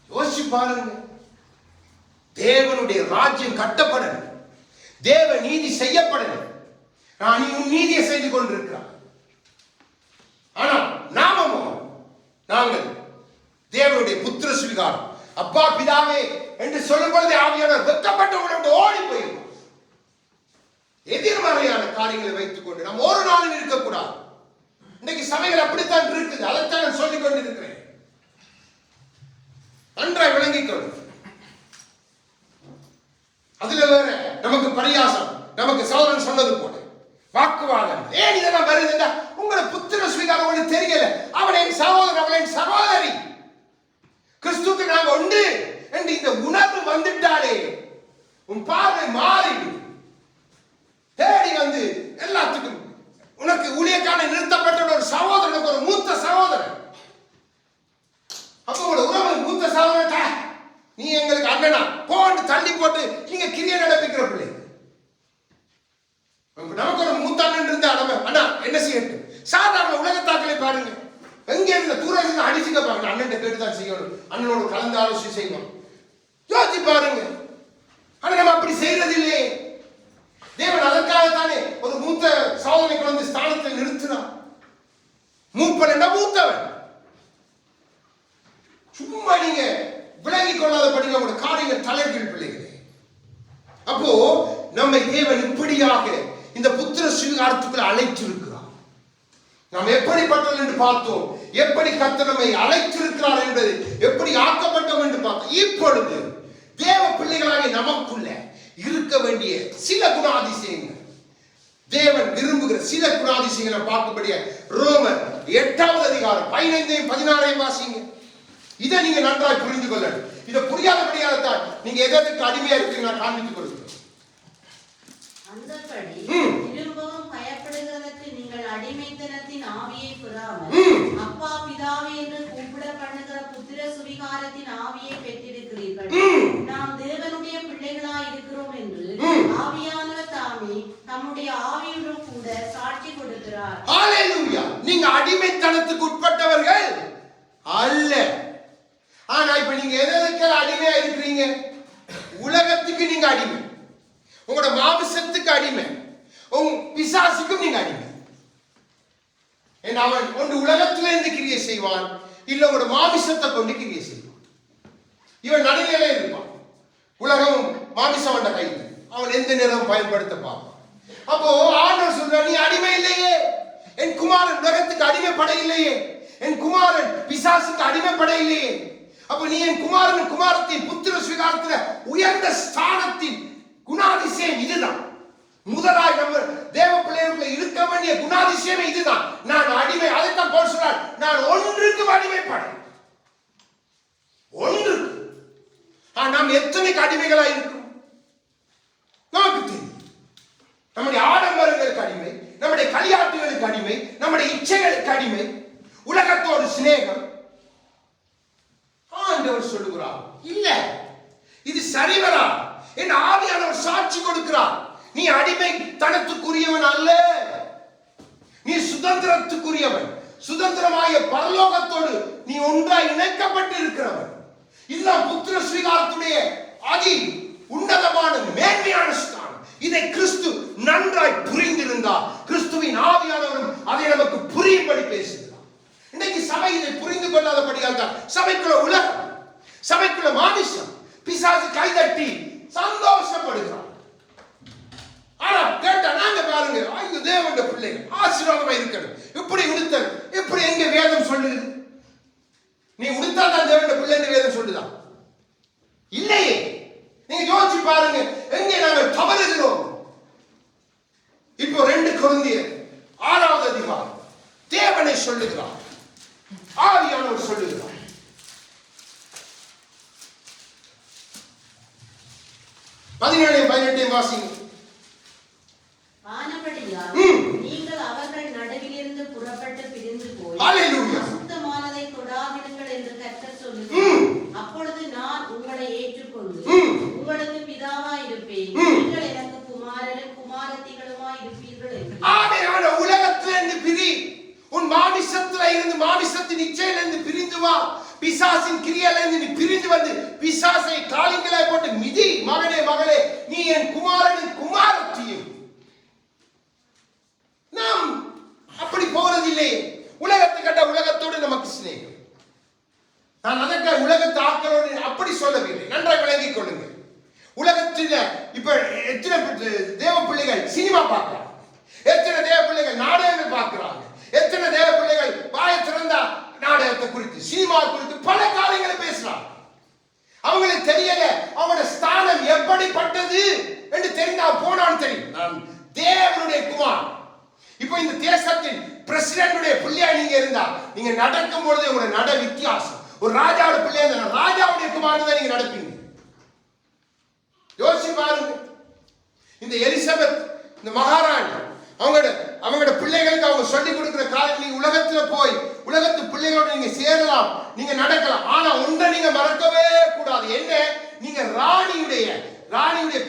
யோசிச்சு பாருங்க. தேவனுடைய ராஜ்யம் கட்டப்படணும், தேவ நீதி செய்யப்படணும். நான் உன் நீதியை செய்து கொண்டிருக்கிறான். ஆனால் நாங்கள் தேவனுடைய புத்திர சுவிகாரம். அப்பா பிதாவே என்று சொல்லும் பொழுது ஆவியானவர் வெட்கப்பட்டு உங்களோட ஓடி போயிருக்கும். எதிர்மறையான காரியங்களை வைத்துக் கொண்டு நாம் ஒரு நாளும் இருக்கக்கூடாது. இன்னைக்கு சபைகள் அப்படித்தான் இருக்குது. அதைத்தான் நான் சொல்லிக் கொண்டிருக்கிறேன். நன்றாய் விளங்கிக் கொண்டு. அதுல வேற நமக்கு பரியாசம், நமக்கு சகோதரன் சொன்னது போல வாக்குவாதம். ஏன் இதெல்லாம் வருதுன்னா உங்களை புத்திர சுவிகாரம் உங்களுக்கு தெரியல. அவன் என் சகோதரன், அவள் என் சகோதரி, கிறிஸ்துக்கு நாங்க உண்டு என்று இந்த உணர்வு வந்துட்டாலே உன் பார்வை மாறிடு. தேடி வந்து எல்லாத்துக்கும் உனக்கு ஊழியக்கான நிறுத்தப்பட்ட ஒரு சகோதரனுக்கு ஒரு மூத்த சகோதரன், அப்ப உங்களோட உறவு மூத்த சகோதரன், நீ எங்களுக்கு அண்ணனா போட்டு தள்ளி போட்டு நீங்க கிரியை நடப்பிக்கிற பிள்ளை. நமக்கு ஒரு மூத்த அண்ணன் இருந்தா நம்ம அண்ணா என்ன செய்யட்டும். சாதாரண உலகத்தாக்களை பாருங்க, எங்க இருந்த தூரத்தில் அடிச்சுக்க பாருங்க, அண்ணன் கேட்டுதான் செய்யணும், அண்ணனோட கலந்து ஆலோசனை செய்யணும். யோசிச்சு பாருங்க. ஆனா நம்ம அப்படி செய்யறது இல்லையே. தேவன் அதற்காகத்தானே ஒரு மூத்த சகோதரனை வந்து ஸ்தானத்தில் நிறுத்தினார். மூப்பன் என்ன மூத்தவன். சும்மா நீங்க விளங்கிக் கொள்ளாதபடி நம்முடைய காரியங்கள் தலைகீழ் பிள்ளைகளே. அப்போ நம்மை தேவன் இப்படியாக இந்த புத்திர சுவிகாரத்துக்குள் அழைத்திருக்கிறார். நாம் எப்படிப்பட்டோம் என்று பார்த்தோம். எப்படி கர்த்தர் நம்மை அழைத்திருக்கிறார் என்பது, எப்படி ஆக்கப்பட்டோம் என்று பார்த்தோம். இப்பொழுது தேவ பிள்ளைகளாக நமக்குள்ள இருக்க வேண்டிய சில குணாதிசயங்கள், தேவன் விரும்புகிற சில குணாதிசயங்களை பார்க்கும்படியா ரோமர் 8வது அதிகாரம் 15 16 வாசிங்க. இதை நீங்க நன்றாய் புரிந்து கொள்ளணும். இதை புரியாதபடியாக தான் நீங்க எதற்கு அடிமையா இருக்கீங்க நான் காண்பித்துக் கொள்கிறேன். அந்தபடி திரும்பவும் பயப்படுகிறதற்கு நீங்கள் அடிமைத்தனத்தின் ஆவியை பெறாமல் அப்பா பிதாவே என்று கூப்பிட பண்ணுகிற புத்திர சுவிகாரத்தின் ஆவியை பெற்றிருக்கிறீர்கள். நாம் தேவனுடைய பிள்ளைகளாய் இருக்கிறோம் என்று ஆவியானவர் தாமே நம்முடைய ஆவியுடன் கூட சாட்சி கொடுக்கிறார். ஹalleluya. நீங்க அடிமைத்தனத்துக்கு உட்பட்டவர்கள் அல்ல. ஆனா இப்ப நீங்க எதற்கு அடிமையா இருக்கிறீங்க? உலகத்துக்கு நீங்க அடிமை, உங்களோட மாமிசத்துக்கு அடிமை, உங்க பிசாசுக்கும் நீங்க அடிமை. அவன் ஒன்று உலகத்துல இருந்து கிரியை செய்வான், இல்ல உங்களோட மாமிசத்தை கொண்டு கிரியை செய்வான். இவன் நடுநிலை இருப்பான். உலகம் மாமிசம் என்ற கையில் அவன் எந்த நேரம் பயன்படுத்த பார்ப்பான். அப்போ ஆண்டவர் சொல்ற, நீ அடிமை இல்லையே, என் குமாரன் உலகத்துக்கு அடிமைப்பட இல்லையே, என் குமாரன் பிசாசுக்கு அடிமைப்பட இல்லையே. அப்ப நீ என் குமாரன் குமாரத்தின் புத்திர சுவிகாரத்துல உயர்ந்த ஸ்தானத்தின் குணாதிசயம் இதுதான். முதலாய் நம்ம தேவ பிள்ளைகளுக்குள்ள இருக்க வேண்டிய குணாதிசயமே இதுதான். நான் அடிமை. அதைத்தான் போல் சொல்றார், நான் ஒன்றுக்கு அடிமைப்பட, ஒன்றுக்கு. நாம் எத்தனைக்கு அடிமைகளா இருக்கும் நமக்கு தெரியும். நம்முடைய ஆடம்பரங்களுக்கு அடிமை, நம்முடைய களியாட்டுகளுக்கு அடிமை, நம்முடைய இச்சைகளுக்கு அடிமை, உலகத்தோடு சிநேகம். ஆண்டவர் சொல்லுகிறார், இல்ல இது சரிவரா என் ஆவியானவர் சாட்சி கொடுக்கிறார். நீ அடிமை தனத்துக்குரியவன் அல்ல, நீ சுதந்திரத்துக்குரியவன். சுதந்திரமாய பரலோகத்தோடு நீ ஒன்றாய் இணைக்கப்பட்டு இருக்கிறவன். இதுதான் புத்திர சுவிகாரத்துடைய அதி உன்னதமான மேன்மையான ஸ்தானம். இதை கிறிஸ்து நன்றாய் புரிந்திருந்தார். கிறிஸ்துவின் ஆவியானவரும் அதை நமக்கு புரியும்படி பேசுகிறார். இன்னைக்கு சபை இதை புரிந்து கொள்ளாதபடியால் தான் சபைக்குள்ள உலகம், சபைக்குள்ள மாமிசம், பிசாசு கைதட்டி சந்தோஷப்படுகிறார். ஆனா கேட்டா நாங்க பாருங்க, ஐயோ தேவனுடைய பிள்ளைகள் ஆசீர்வாதமா இருக்கணும், இப்படி உடுத்தல், இப்படி எங்க வேதம் சொல்லுது? நீ உடுத்தா தான் தேவனுடைய பிள்ளை வேதம் சொல்லுதான் இல்லையே. நீங்க யோசிச்சு பாருங்க, எங்கே நாங்கள் தவறுகிறோம். இப்போ 2 கொரிந்தியர் 6வது அதிகாரம் தேவனை சொல்லுகிறார், ஆவியானவர் சொல்லுகிறார். 17-18 வாசிங்க. ஆனபடியால் நீங்கள் அவர்கள் நடுவிலிருந்து புறப்பட்டு பிரிந்து போய் அசுத்தமானதை தொடாதிருங்கள் என்று கர்த்தர் சொல்லுகிறார். அப்பொழுது நான் உங்களை ஏற்றுக்கொண்டு உங்களுக்கு பிதாவாய் இருப்பேன், நீங்கள் எனக்கு குமாரரும் குமாரத்திகளுமாய் இருப்பீர்கள் என்று. ஆமென். உலகத்திலிருந்து பிரி, உன் மாமிசத்துல இருந்து, மாமிசத்தின் இச்சையிலிருந்து பிரிந்து வா. பிசாசின் கிரியையிலிருந்து நீ பிரிந்து வந்து பிசாசை காலிங்களே போட்டு மிதி. மகனே மகளே, நீ என் குமாரனின் குமாரத்தியும். நாம் அப்படி போறதில்லை. உலகத்தை கண்ட உலகத்தோடு நமக்கு சிநேகம். நான் அதற்கு உலகத்து ஆக்களோடு அப்படி சொல்லவில்லை, நன்றாக விளங்கிக் கொள்ளுங்கள். உலகத்தில் இப்ப எத்தனை தேவ பிள்ளைகள் சினிமா பார்க்கிறாங்க, எத்தனை தேவ பிள்ளைகள் நாடகங்கள் பார்க்கிறாங்க, எத்தனை தேவ பிள்ளைகள் வாயை திறந்தா நாடகத்தை குறித்து சினிமா குறித்து பல காரியங்களை பேசுறாங்க. அவங்களுக்கு தெரியல அவங்களோட ஸ்தானம் எப்படிப்பட்டது என்று தெரிந்தா போனான்னு தெரியும். நான் தேவனுடைய குமார். இப்போ இந்த தேசத்தின் பிரசிடென்டுடைய பிள்ளையா நீங்க இருந்தா நீங்க நடக்கும் பொழுது உங்களோட நட வித்தியாசம். ஒரு ராஜாவோட பிள்ளையா இருந்தா ராஜாவுடைய குமார் தான் நீங்க நடப்பீங்க. யோசிச்சு பாருங்க. இந்த எலிசபெத், இந்த மகாராணி, அவங்களோட பிள்ளைகளுக்கு அவங்க சொல்லிக் கொடுக்கிற காலம், நீங்க உலகத்துல போய் உலகத்து பிள்ளைகளோட நீங்க சேரலாம், நீங்க நடக்கலாம். ஆனா ஒன்றை நீங்க மறக்கவே கூடாது. என்ன? நீங்க ராணியுடைய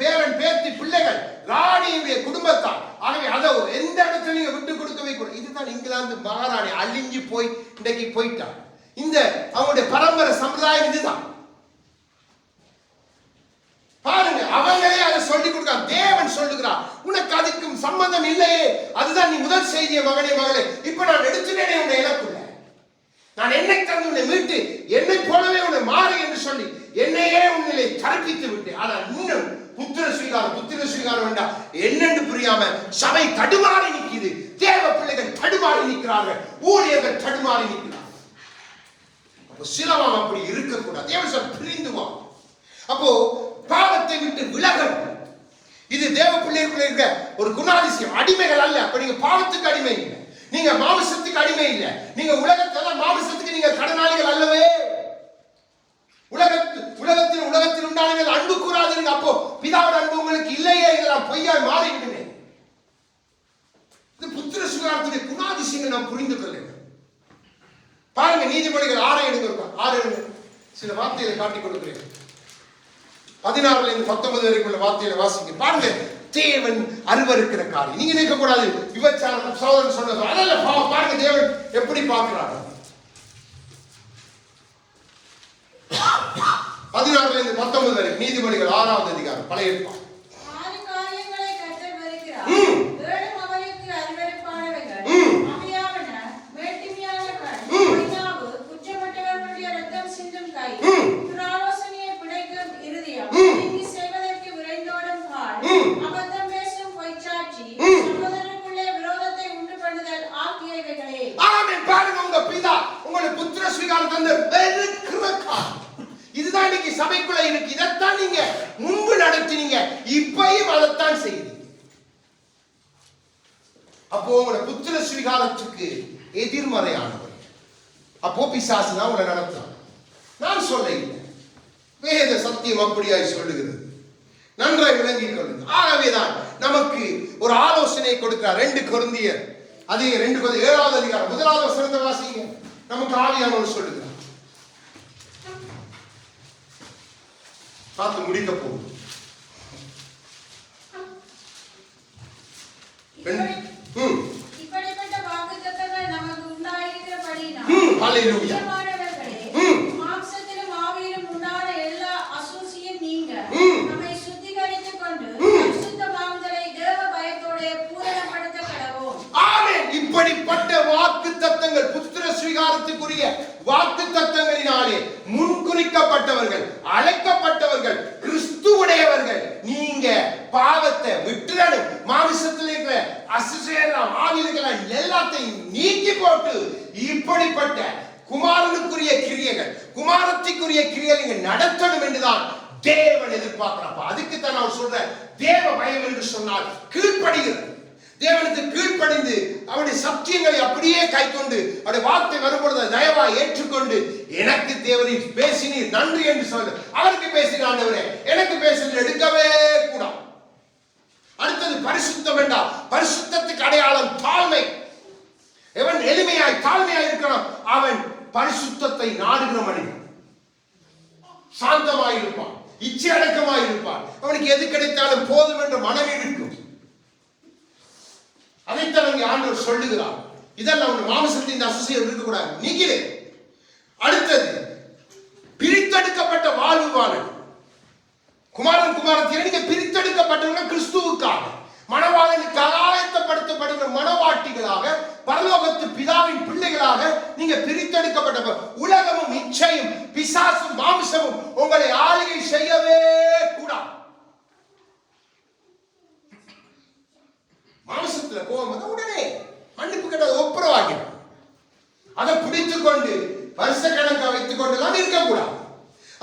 பேரன் பேத்தி பிள்ளைகள், ராணியுடைய குடும்பத்தார். ஆகவே அதை எந்த இடத்துல நீங்க விட்டு கொடுக்கவே கூடாது. இதுதான் இங்கிலாந்து மகாராணி அழிஞ்சு போய் இன்றைக்கு போயிட்டார். இந்த அவங்களுடைய பரம்பரை சம்பிரதாயம் இதுதான். பாருங்க, அவங்களே அதை சொல்லிக் கொடுக்கிறார். தேவன் சொல்லுகிறார், உனக்கு அதுக்கும் சம்பந்தம் இல்லையே. அதுதான் நீ முதல் செய்திய மகனே மகளே. இப்ப நான் எடுத்துட்டேனே உன்னை இழப்புல, நான் என்னை தந்து உன்னை மீட்டு என்னை போலவே உன்னை மாறு என்று சொல்லி என்னையே உன்னிலை கற்பித்து விட்டேன். ஆனா இன்னும் புத்திர சுவீகாரம் வேண்டாம் என்னென்று புரியாம சபை தடுமாறி நிற்கிறது. தேவ பிள்ளைகள் தடுமாறி நிற்கிறார்கள், ஊழியர்கள் தடுமாறி நிற்கிறார்கள். அப்போ சிலவம் அப்படி இருக்கக்கூடாது. தேவன் சொல்ல பிரிந்து வா. அப்போ பாவத்தை விட்டு விலகணும். இது தேவ பிள்ளைகளுக்குள்ள இருக்க ஒரு குணாதிசயம். அடிமைகள் அல்ல. அப்ப நீங்க பாவத்துக்கு அடிமை இல்லை, நீங்க மாமிசத்துக்கு அடிமை இல்லை. நீங்க உலகத்துல மாமிசத்துக்கு நீங்க கடனாளிகள் அல்லவே. உலகத்தில் உண்டானவர்கள் அன்பு கூறாதீங்க. அப்போ பிதாவின் அன்பு உங்களுக்கு இல்லையே, இதெல்லாம் பொய்யாய் மாறிவிடுமே. இது புத்திர சுகாரத்துடைய குணாதிசயங்கள் நாம் புரிந்து கொள்ள வேண்டும். பாருங்க, நீதிமொழிகள் 6 எடுங்க. சில வார்த்தைகளை காட்டிக் கொடுக்கிறேன். 16-19 வரைக்கும் வார்த்தையில வாசிங்க. பாருங்க, தேவன் அருவருக்கிற காரியம். நீங்க நினைக்க கூடாது விபச்சாரம் சகோதரன் சொன்னது அதல்ல. பாருங்க தேவன் எப்படி பார்க்கிறார். 16-19 வரை நீதிமொழிகள் 6வது அதிகாரம், பழைய ஏற்பாடு. 6 காரியங்களை கர்த்தர் வெறுக்கிறார். 7 அவருக்கு அருவருப்பானவைகள். அவையாவன மேட்டிமையான கண், பொய்நாவு, குற்றமற்றவர்களுடைய இரத்தம் சிந்தும் கை, துராலோசனையை பிழைக்கும் இருதயம், தீங்கு செய்வதற்கு விரைந்தோடும் கால், அபத்தம் பேசும் பொய்ச்சாட்சி, சகோதரருக்குள்ளே விரோதத்தை உண்டு பண்ணுதல் ஆகியவைகளே. ஆமென். பாருங்க, உங்க பிதா உங்களை புத்திர சுவீகாரம் தந்த வெறுக்கிற காரியம் இதுதான் இன்னைக்கு சபைக்குள்ள இருக்கு. இதைத்தான் நீங்க முன்பு நடத்தினீங்க, இப்பயும் அதைத்தான் செய்யுங்க. அப்போ உங்களோட புத்திர சுவீகாரத்துக்கு எதிர்மறையானவர் அப்போ பிசாசு தான் உங்களை நடத்துறாங்க. நான் சொல்ல இல்லை, வேத சத்தியம் அப்படியாய் சொல்லுகிறது. நன்றாய் விளங்கிக் கொள்ளுங்கள். ஆகவேதான் நமக்கு ஒரு ஆலோசனை கொடுக்கிறார். 2 கொரிந்தியர் 7வது அதிகாரம் 1வது வசனத்தை வாசிங்க. நமக்கு ஆவியானவர் சொல்லுகிறார். பார்த்து முடிக்க போகும். இப்படிப்பட்ட வாக்குத்தத்தங்கள் நமக்கு உண்டாயிருக்கிறபடியினால் ஹல்லேலூயா. மாம்சத்திலும் ஆவியிலும் உண்டான எல்லா அசூசியும் நீங்க நம்மை சுத்திகரித்துக் கொண்டு பரிசுத்தமாகுதலை தேவ பயத்தோட பூரணப்படுத்த கடவோம். ஆமென். இப்படிப்பட்ட வாக்குத்தத்தங்கள் புத்திர சுவீகாரத்துக்குரிய வாக்குத்தத்தங்களினாலே முன்குறிக்கப்பட்டவர்கள், அழைக்கப்பட்டவர்கள், கிறிஸ்துவுடையவர்கள் நீங்க பாவத்தை விட்டுறணும். மாமிசத்தில் இருக்கிற அசுசேரம் ஆவிகள் எல்லாத்தையும் நீக்கி போட்டு இப்படிப்பட்ட குமாரனுக்குரிய கிரியைகள், குமாரத்திற்குரிய கிரியைகள் நீங்க நடத்தணும் என்றுதான் தேவன் எதிர்பார்க்கிறப்ப. அதுக்கு தான் நான் சொல்றேன், தேவ பயம் என்று சொன்னால் கீழ்ப்படுகிறது. தேவனுக்கு கீழ்ப்படிந்து அவருடைய சத்தியங்களை அப்படியே கைக்கொண்டு அவருடைய வார்த்தை வரும்பொழுது தயவாய் ஏற்றுக்கொண்டு எனக்கு தேவரீர் பேசினீர் நன்றி என்று சொல்ல, அவருக்கு பேசின ஆண்டவரே எனக்கு பேசுறது எடுக்கவே கூடாது. அடுத்தது பரிசுத்தம் என்றால் பரிசுத்தத்துக்கு அடையாளம் தாழ்மை. எவன் எளிமையாய் தாழ்மையாய் இருக்கிறான் அவன் பரிசுத்தத்தை நாடுகிற மனிதன். சாந்தமாய் இருப்பான், இச்சை அடக்கமாய் இருப்பான். அவனுக்கு எது கிடைத்தாலும் போதும் என்ற மனம் இருக்கும். அதைத்தான் அங்கே ஆண்டவர் சொல்லுகிறார். இதெல்லாம் உன் மாமிசத்தின் அசுசியம் இருக்கக்கூடாது, நீங்களே. அடுத்தது பிரித்தெடுக்கப்பட்ட வாழ்வு வாழ குமாரன் குமாரத்தியை நீங்க பிரித்தெடுக்கப்பட்டவங்க கிறிஸ்துவுக்காக மணவாளனுக்கு ஆயத்தப்படுத்தப்படுகிற மணவாட்டிகளாக, பரலோகத்து பிதாவின் பிள்ளைகளாக நீங்க பிரித்தெடுக்கப்பட்ட உலகமும் இச்சையும் பிசாசும் மாம்சமும் உங்களை ஆளுகை செய்யவே கூடாது. மாம்சத்துல கோபம் உடனே மன்னிப்பு கேட்டது ஒப்புரவாகிடும். அதை பிடித்துக் கொண்டு வருஷ கணக்கா வைத்துக் கொண்டுலாம் இருக்கக்கூடாது.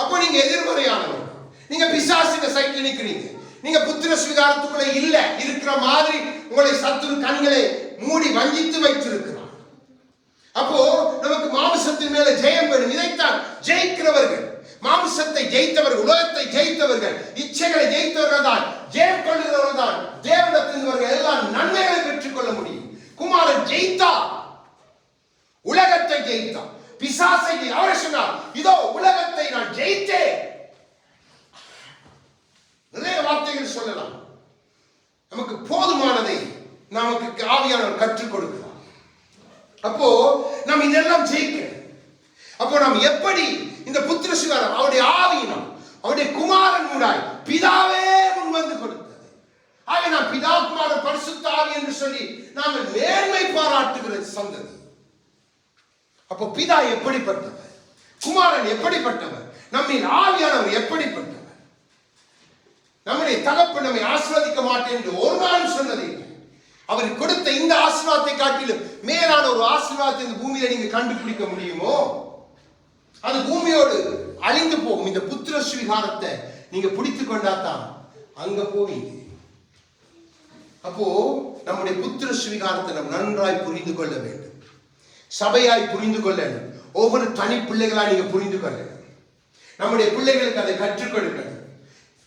அப்போ நீங்க எதிர்மறையானவர்கள், நீங்க பிசாசின சைட்ல நிக்கிறீங்க. நீங்க புத்திர சுவிகாரத்துக்குள்ள இல்ல இருக்கிற மாதிரி உங்களை சத்துரு கண்களை மூடி வஞ்சித்து வைத்திருக்கிறார். அப்போ நமக்கு மாம்சத்தின் மேல ஜெயம் வேணும். இதைத்தான் ஜெயிக்கிறவர்கள், மாம்சத்தை ஜெயித்தவர்கள், உலகத்தை ஜெயித்தவர்கள், இச்சைகளை ஜெயித்தவர்கள் தான், ஜெயம் கொள்ளுகிறவர்கள் தான் தேவனத்தின் எல்லாம் நன்மைகளை பெற்றுக் கொள்ள முடியும். குமாரன் ஜெயித்தா, உலகத்தை ஜெயித்தார், பிசாசை அவர் சொன்னார், இதோ உலகத்தை நான் ஜெயித்தேன். நிறைய வார்த்தைகள் சொல்லலாம். நமக்கு போதுமானதை நமக்கு ஆவியானவர் கற்றுக் கொடுக்கிறார். அப்போ நாம் இதெல்லாம் ஜெயிக்க, அப்போ நாம் எப்படி இந்த புத்திர சுவிகாரம் அவருடைய ஆவியினம் அவருடைய குமாரன் மூடாய் பிதாவே முன் வந்து கொடுத்தது. ஆக நாம் பிதா குமாரன் பரிசுத்த ஆவி என்று சொல்லி நாங்கள் நேர்மை பாராட்டுகிற சந்ததி. அப்போ பிதா எப்படிப்பட்டவர், குமாரன் எப்படிப்பட்டவர், நம்மின் ஆவியானவர் எப்படிப்பட்டவர். நம்முடைய தகப்பு நம்மை ஆசீர்வதிக்க மாட்டேன் என்று ஒரு நாள் சொன்னது. அவர் கொடுத்த இந்த ஆசீர்வாதத்தை காட்டிலும் மேலான ஒரு ஆசீர்வாதத்தை இந்த பூமியில நீங்க கண்டுபிடிக்க முடியுமோ? அது பூமியோடு அழிந்து போகும். இந்த புத்திர சுவிகாரத்தை நீங்க பிடித்து கொண்டாதான் அங்க போவீங்க. அப்போ நம்முடைய புத்திர சுவிகாரத்தை நாம் நன்றாய் புரிந்து கொள்ள வேண்டும். சபையாய் புரிந்து கொள்ளணும். ஒவ்வொரு தனி பிள்ளைகளா நீங்க புரிந்து கொள்ளணும். நம்முடைய பிள்ளைகளுக்கு அதை கற்றுக் கொடுக்கணும்.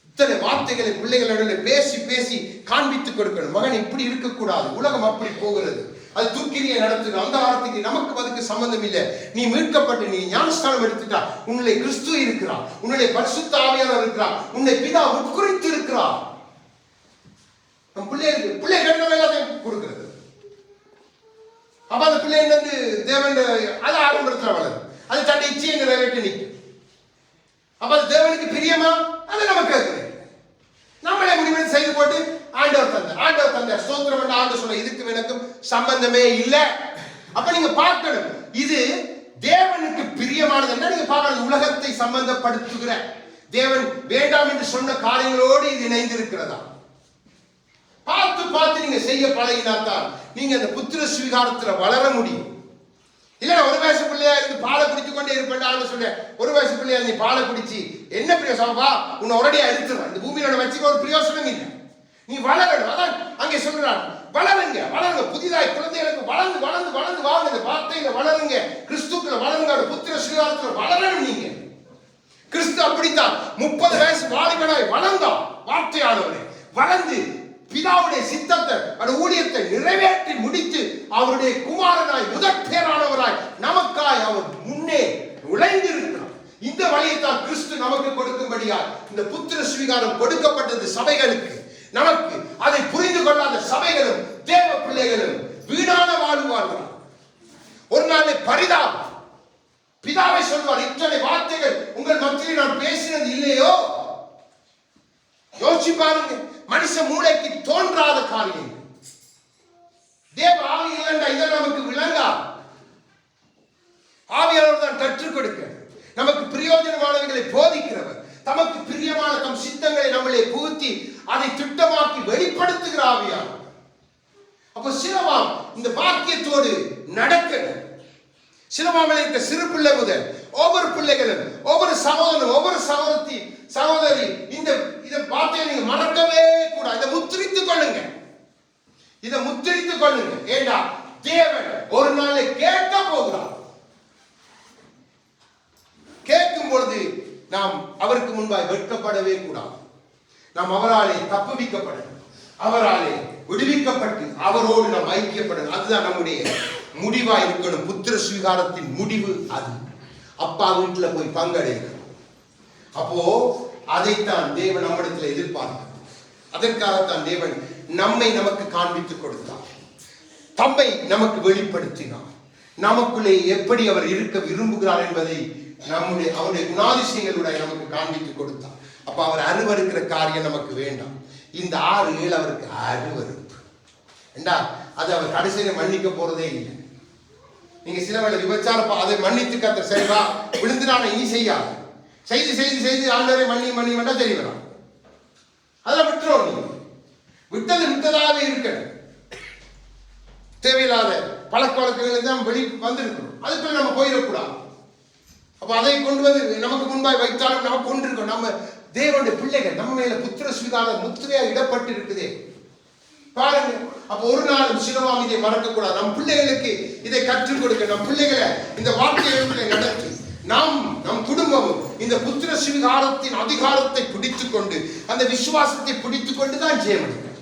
இத்தனை வார்த்தைகளை பிள்ளைகளிடம் பேசி பேசி காண்பித்துக் கொடுக்கணும். மகன் இப்படி இருக்கக்கூடாது, உலகம் அப்படி போகிறது, அது தூக்கிரியை நடத்துங்க. அந்த வார்த்தைக்கு நமக்கு அதுக்கு சம்பந்தம் இல்லை. நீ மீட்கப்பட்டு நீ ஞானஸ்தானம் எடுத்துட்டா உன்னை கிறிஸ்து இருக்கிறார், உன்னுடைய பரிசுத்த ஆவியானவர் இருக்கிறார், உன்னை பிதா உட்குறித்து இருக்கிறார். நம் பிள்ளைகளுக்கு பிள்ளை எல்லாத்தையும் கொடுக்கிறது. அப்ப அந்த பிள்ளை என்னது தேவன் அதை ஆரம்பத்துல வளரும், அது தன்னை இச்சையை நிறைவேற்றி நிற்கும். அப்ப அது தேவனுக்கு பிரியமா? அதை நம்ம கேட்கிறேன். நம்மளே முடிவு செய்து போட்டு ஆண்டவர் தந்த ஸ்தோத்திரம் என்று ஆண்டு சொல்ல இதுக்கு எனக்கும் சம்பந்தமே இல்லை. அப்ப நீங்க பார்க்கணும், இது தேவனுக்கு பிரியமானது என்ன. நீங்க பார்க்கணும், உலகத்தை சம்பந்தப்படுத்துகிற தேவன் வேண்டாம் என்று சொன்ன காரியங்களோடு இது இணைந்திருக்கிறதா பார்த்து பார்த்து நீங்க செய்ய பழகினாத்தான் நீங்க அந்த புத்திர சுவிகாரத்துல வளர முடியும். இல்ல ஒரு வயசு பிள்ளையா இருந்து பாலை குடிச்சு கொண்டே இருப்பேன் சொல்ல, ஒரு வயசு பிள்ளையா நீ பாலை குடிச்சு என்ன பிரயோசனமா? உன்னை ஒரடியா எடுத்துருவேன். இந்த பூமியோட வச்சுக்க ஒரு பிரயோசனம் இல்லை. நீ வளரணும். அதான் அங்கே சொல்றான், வளருங்க வளருங்க. புதிதாய் குழந்தைகளுக்கு வளர்ந்து வளர்ந்து வளர்ந்து வாங்க. இந்த வார்த்தையில வளருங்க, கிறிஸ்துக்குள்ள வளருங்க, புத்திர சுவிகாரத்துல வளரணும். நீங்க கிறிஸ்து அப்படித்தான் 30 வயசு வாலிபனாய் வளர்ந்தான். வார்த்தையானவரே வளர்ந்து பிதாவுடைய சித்தத்தை அந்த ஊழியத்தை நிறைவேற்றி முடித்து அவருடைய குமாரனாய் முதற் பேரானவராய் நமக்காய் அவர் முன்னே நுழைந்திருக்கிறார். இந்த வழியைத்தான் கிறிஸ்து நமக்கு கொடுக்கும்படியா இந்த புத்திர சுவிகாரம் கொடுக்கப்பட்டது சபைகளுக்கு. நமக்கு அதை புரிந்து கொள்ளாத சபைகளும் தேவ பிள்ளைகளும் வீணான வாழ்வு வாழ்கிறார். ஒரு நாளை பரிதாபம். பிதாவை சொல்வார், இத்தனை வார்த்தைகள் உங்கள் மத்தியில் நான் பேசினது இல்லையோ? யோசிச்சு பாருங்க. மனுஷ மூளைக்கு தோன்றாத காரியம். தேவ ஆவி இல்லைண்டா இதை நமக்கு விளங்கா. ஆவியானவர் தான் கற்றுக் கொடுக்க, நமக்கு பிரயோஜனமானவர்களை போதிக்கிறவர், தமக்கு பிரியமான தம் சித்தங்களை நம்மளே புகுத்தி அதை திட்டமாக்கி வெளிப்படுத்துகிற ஆவியானவர். அப்ப சிலவாம் இந்த பாக்கியத்தோடு நடக்கணும். சிலவாமில் இருக்க சிறு பிள்ளை முதல் ஒவ்வொரு பிள்ளைகளும், ஒவ்வொரு சகோதரனும், ஒவ்வொரு சகோதரி இந்த வார்த்தையை நீங்க மறக்கவே கூடாது. இதை முத்திரித்துக் கொள்ளுங்க, இதை முத்திரித்துக் கொள்ளுங்க. ஏண்டா தேவன் ஒரு நாளை கேட்க போகிறார். கேட்கும் பொழுது நாம் அவருக்கு முன்பாய் வெட்கப்படவே கூடாது. நாம் அவராலே தப்புவிக்கப்பட, அவராலே விடுவிக்கப்பட்டு அவரோடு நாம் ஐக்கியப்படணும். அதுதான் நம்முடைய முடிவா இருக்கணும். புத்திர சுவிகாரத்தின் முடிவு அது. அப்பா வீட்டுல போய் பங்கடைக்கணும். அப்போ அதைத்தான் தேவன் நம்மிடத்தில் எதிர்பார்க்கிறார். அதற்காகத்தான் தேவன் நம்மை நமக்கு காண்பித்துக் கொடுத்தார், தம்மை நமக்கு வெளிப்படுத்தினார், நமக்குள்ளே எப்படி அவர் இருக்க விரும்புகிறார் என்பதை அவருடைய குணாதிசயங்களுடைய நமக்கு காண்பித்துக் கொடுத்தார். அப்ப அவர் அருவருக்கிற காரியம் நமக்கு வேண்டாம். இந்த 6-7 அவருக்கு அருவருப்பு. ஏண்டா அது அவர் கடைசியில மன்னிக்க போறதே இல்லை. நீங்க சில வேளை விபச்சாரம் அதை மன்னித்து கத்த சரிவா விழுந்து நான் இனி செய்யாது செய்து செய்து செய்து ஆண்டவரை மன்னி மன்னி வேண்டா சரி வரும். அதெல்லாம் விட்டுரும். நீங்க விட்டதாகவே இருக்கணும். தேவையில்லாத பழக்க வழக்கங்கள் தான் வெளி வந்திருக்கணும். அதுக்குள்ள நம்ம போயிடக்கூடாது. அப்ப அதை கொண்டு வந்து நமக்கு முன்பாய் வைத்தாலும் நமக்கு கொண்டு இருக்கோம். நம்ம தேவனுடைய பிள்ளைகள் நம்ம மேல புத்திர சுவீகார முத்திரையா இடப்பட்டு இருக்குதே பாருங்க. அப்ப ஒரு நாளும் சிலவாம் இதை மறக்க கூடாது. நம் பிள்ளைகளுக்கு இதை கற்றுக் கொடுக்க, நம் பிள்ளைகளை இந்த வார்த்தைகளை நடத்தி நம் குடும்பமும் இந்த புத்திர சுவீகாரத்தின் அதிகாரத்தை பிடித்துக் கொண்டு அந்த விசுவாசத்தை பிடித்துக் கொண்டு தான் ஜெயமடையும்.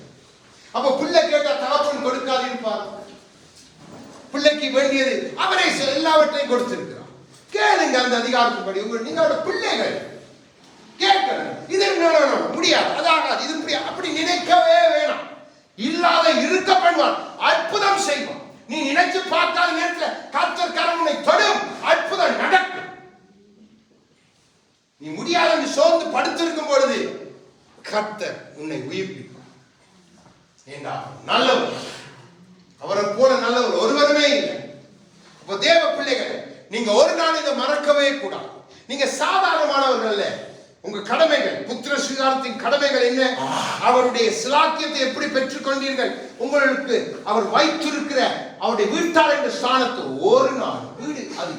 அப்ப பிள்ளை கேட்டா தகப்பன் கொடுக்காது இருப்பார். பிள்ளைக்கு வேண்டியது அவரை எல்லாவற்றையும் கொடுத்திருக்கிறார். கேளுங்க அந்த அதிகாரத்தின்படி. நீங்களோட பிள்ளைகள் கேட்கணும். இது முடியாது, அதாகாது, இது முடியாது அப்படி நினைக்கவே வேணாம். இல்லாத இருக்க பண்ணுவான், அற்புதம் செய்வான். நீ நினைச்சு பார்க்காத நேரத்தில் கர்த்தர் கரமுனை தொடும், அற்புதம் நடக்கும். நீ முடியாத நீ சோர்ந்து படுத்திருக்கும் பொழுது கர்த்தர் உன்னை உயிர்ப்பிப்பார். ஏண்டா நல்லவர், அவரை போல நல்லவர் ஒருவருமே இல்லை. அப்போ தேவ பிள்ளைகள், நீங்க ஒரு நாள் இதை மறக்கவே கூடாது. நீங்க சாதாரணமானவர்கள் அல்ல. உங்க கடமைகள், புத்திர சுவீகாரத்தின் கடமைகள் என்ன? அவருடைய சிலாக்கியத்தை எப்படி பெற்றுக் கொண்டீர்கள்? உங்களுக்கு அவர் வைத்திருக்கிற அவருடைய வீட்டார் என்ற ஸ்தானத்தை ஒரு நாள் வீடு அது.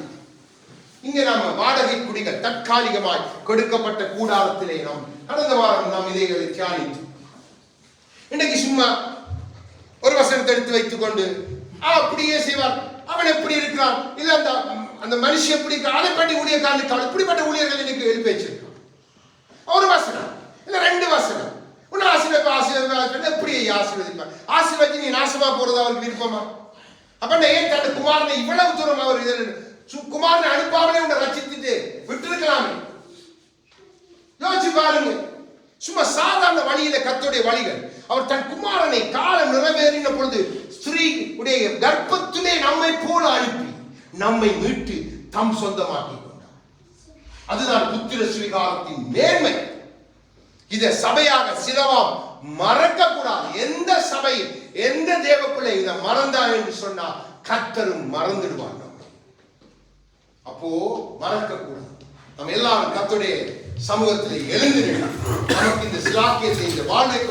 இங்க நாம வாடகை குடிகள் தற்காலிகமாய் கொடுக்கப்பட்ட கூடாரத்திலே நாம் கடந்த வாரம் நாம் இதைகளை தியானித்தோம். இன்னைக்கு சும்மா ஒரு வசனத்தை எடுத்து வைத்துக் கொண்டு அப்படியே செய்வார். அவன் எப்படி இருக்கிறான், இல்ல அந்த மனுஷன் எப்படி இருக்கான், அதை பற்றி ஊழியக்காரன் இப்படிப்பட்ட ஊழியர்கள் இன்னைக்கு எழுப்பி வச்சிருக்கான். ஒரு வசனம் இல்ல 2 வசனம் உன்னை ஆசீர்வாதம் எப்படி ஆசீர்வதிப்பார்? ஆசீர்வதி நீ நாசமா போறது அவருக்கு விருப்பமா? அப்ப ஏன் தன் குமாரனை இவ்வளவு தூரம் அவர் குமாரனை அனுப்பாமலே உன்னை ரசித்துட்டு விட்டுருக்கலாமே. யோசிச்சு பாருங்க. சும்மா சாதாரண வழியில கர்த்தருடைய வழிகள். அவர் தன் குமாரனை காலம் நிறைவேறின பொழுது ஸ்திரீ உடைய கர்ப்பத்திலே நம்மை போல அனுப்பி நம்மை மீட்டு தம் சொந்தமாக்கி கொண்டார். அதுதான் புத்திர சுவீகாரத்தின் மேன்மை. இதை சபையாக சிலவாம் மறக்க கூடாது. எந்த சபை எந்த தேவ பிள்ளை இதை மறந்தார் என்று சொன்னா கர்த்தரும் மறந்துடுவாங்க. அப்போ மறக்க கூடாது. நம்ம எல்லாரும் கர்த்தருடைய சமூகத்தில் எழுந்து நமக்கு இந்த சிலாக்கியத்தை இந்த வாழ்வை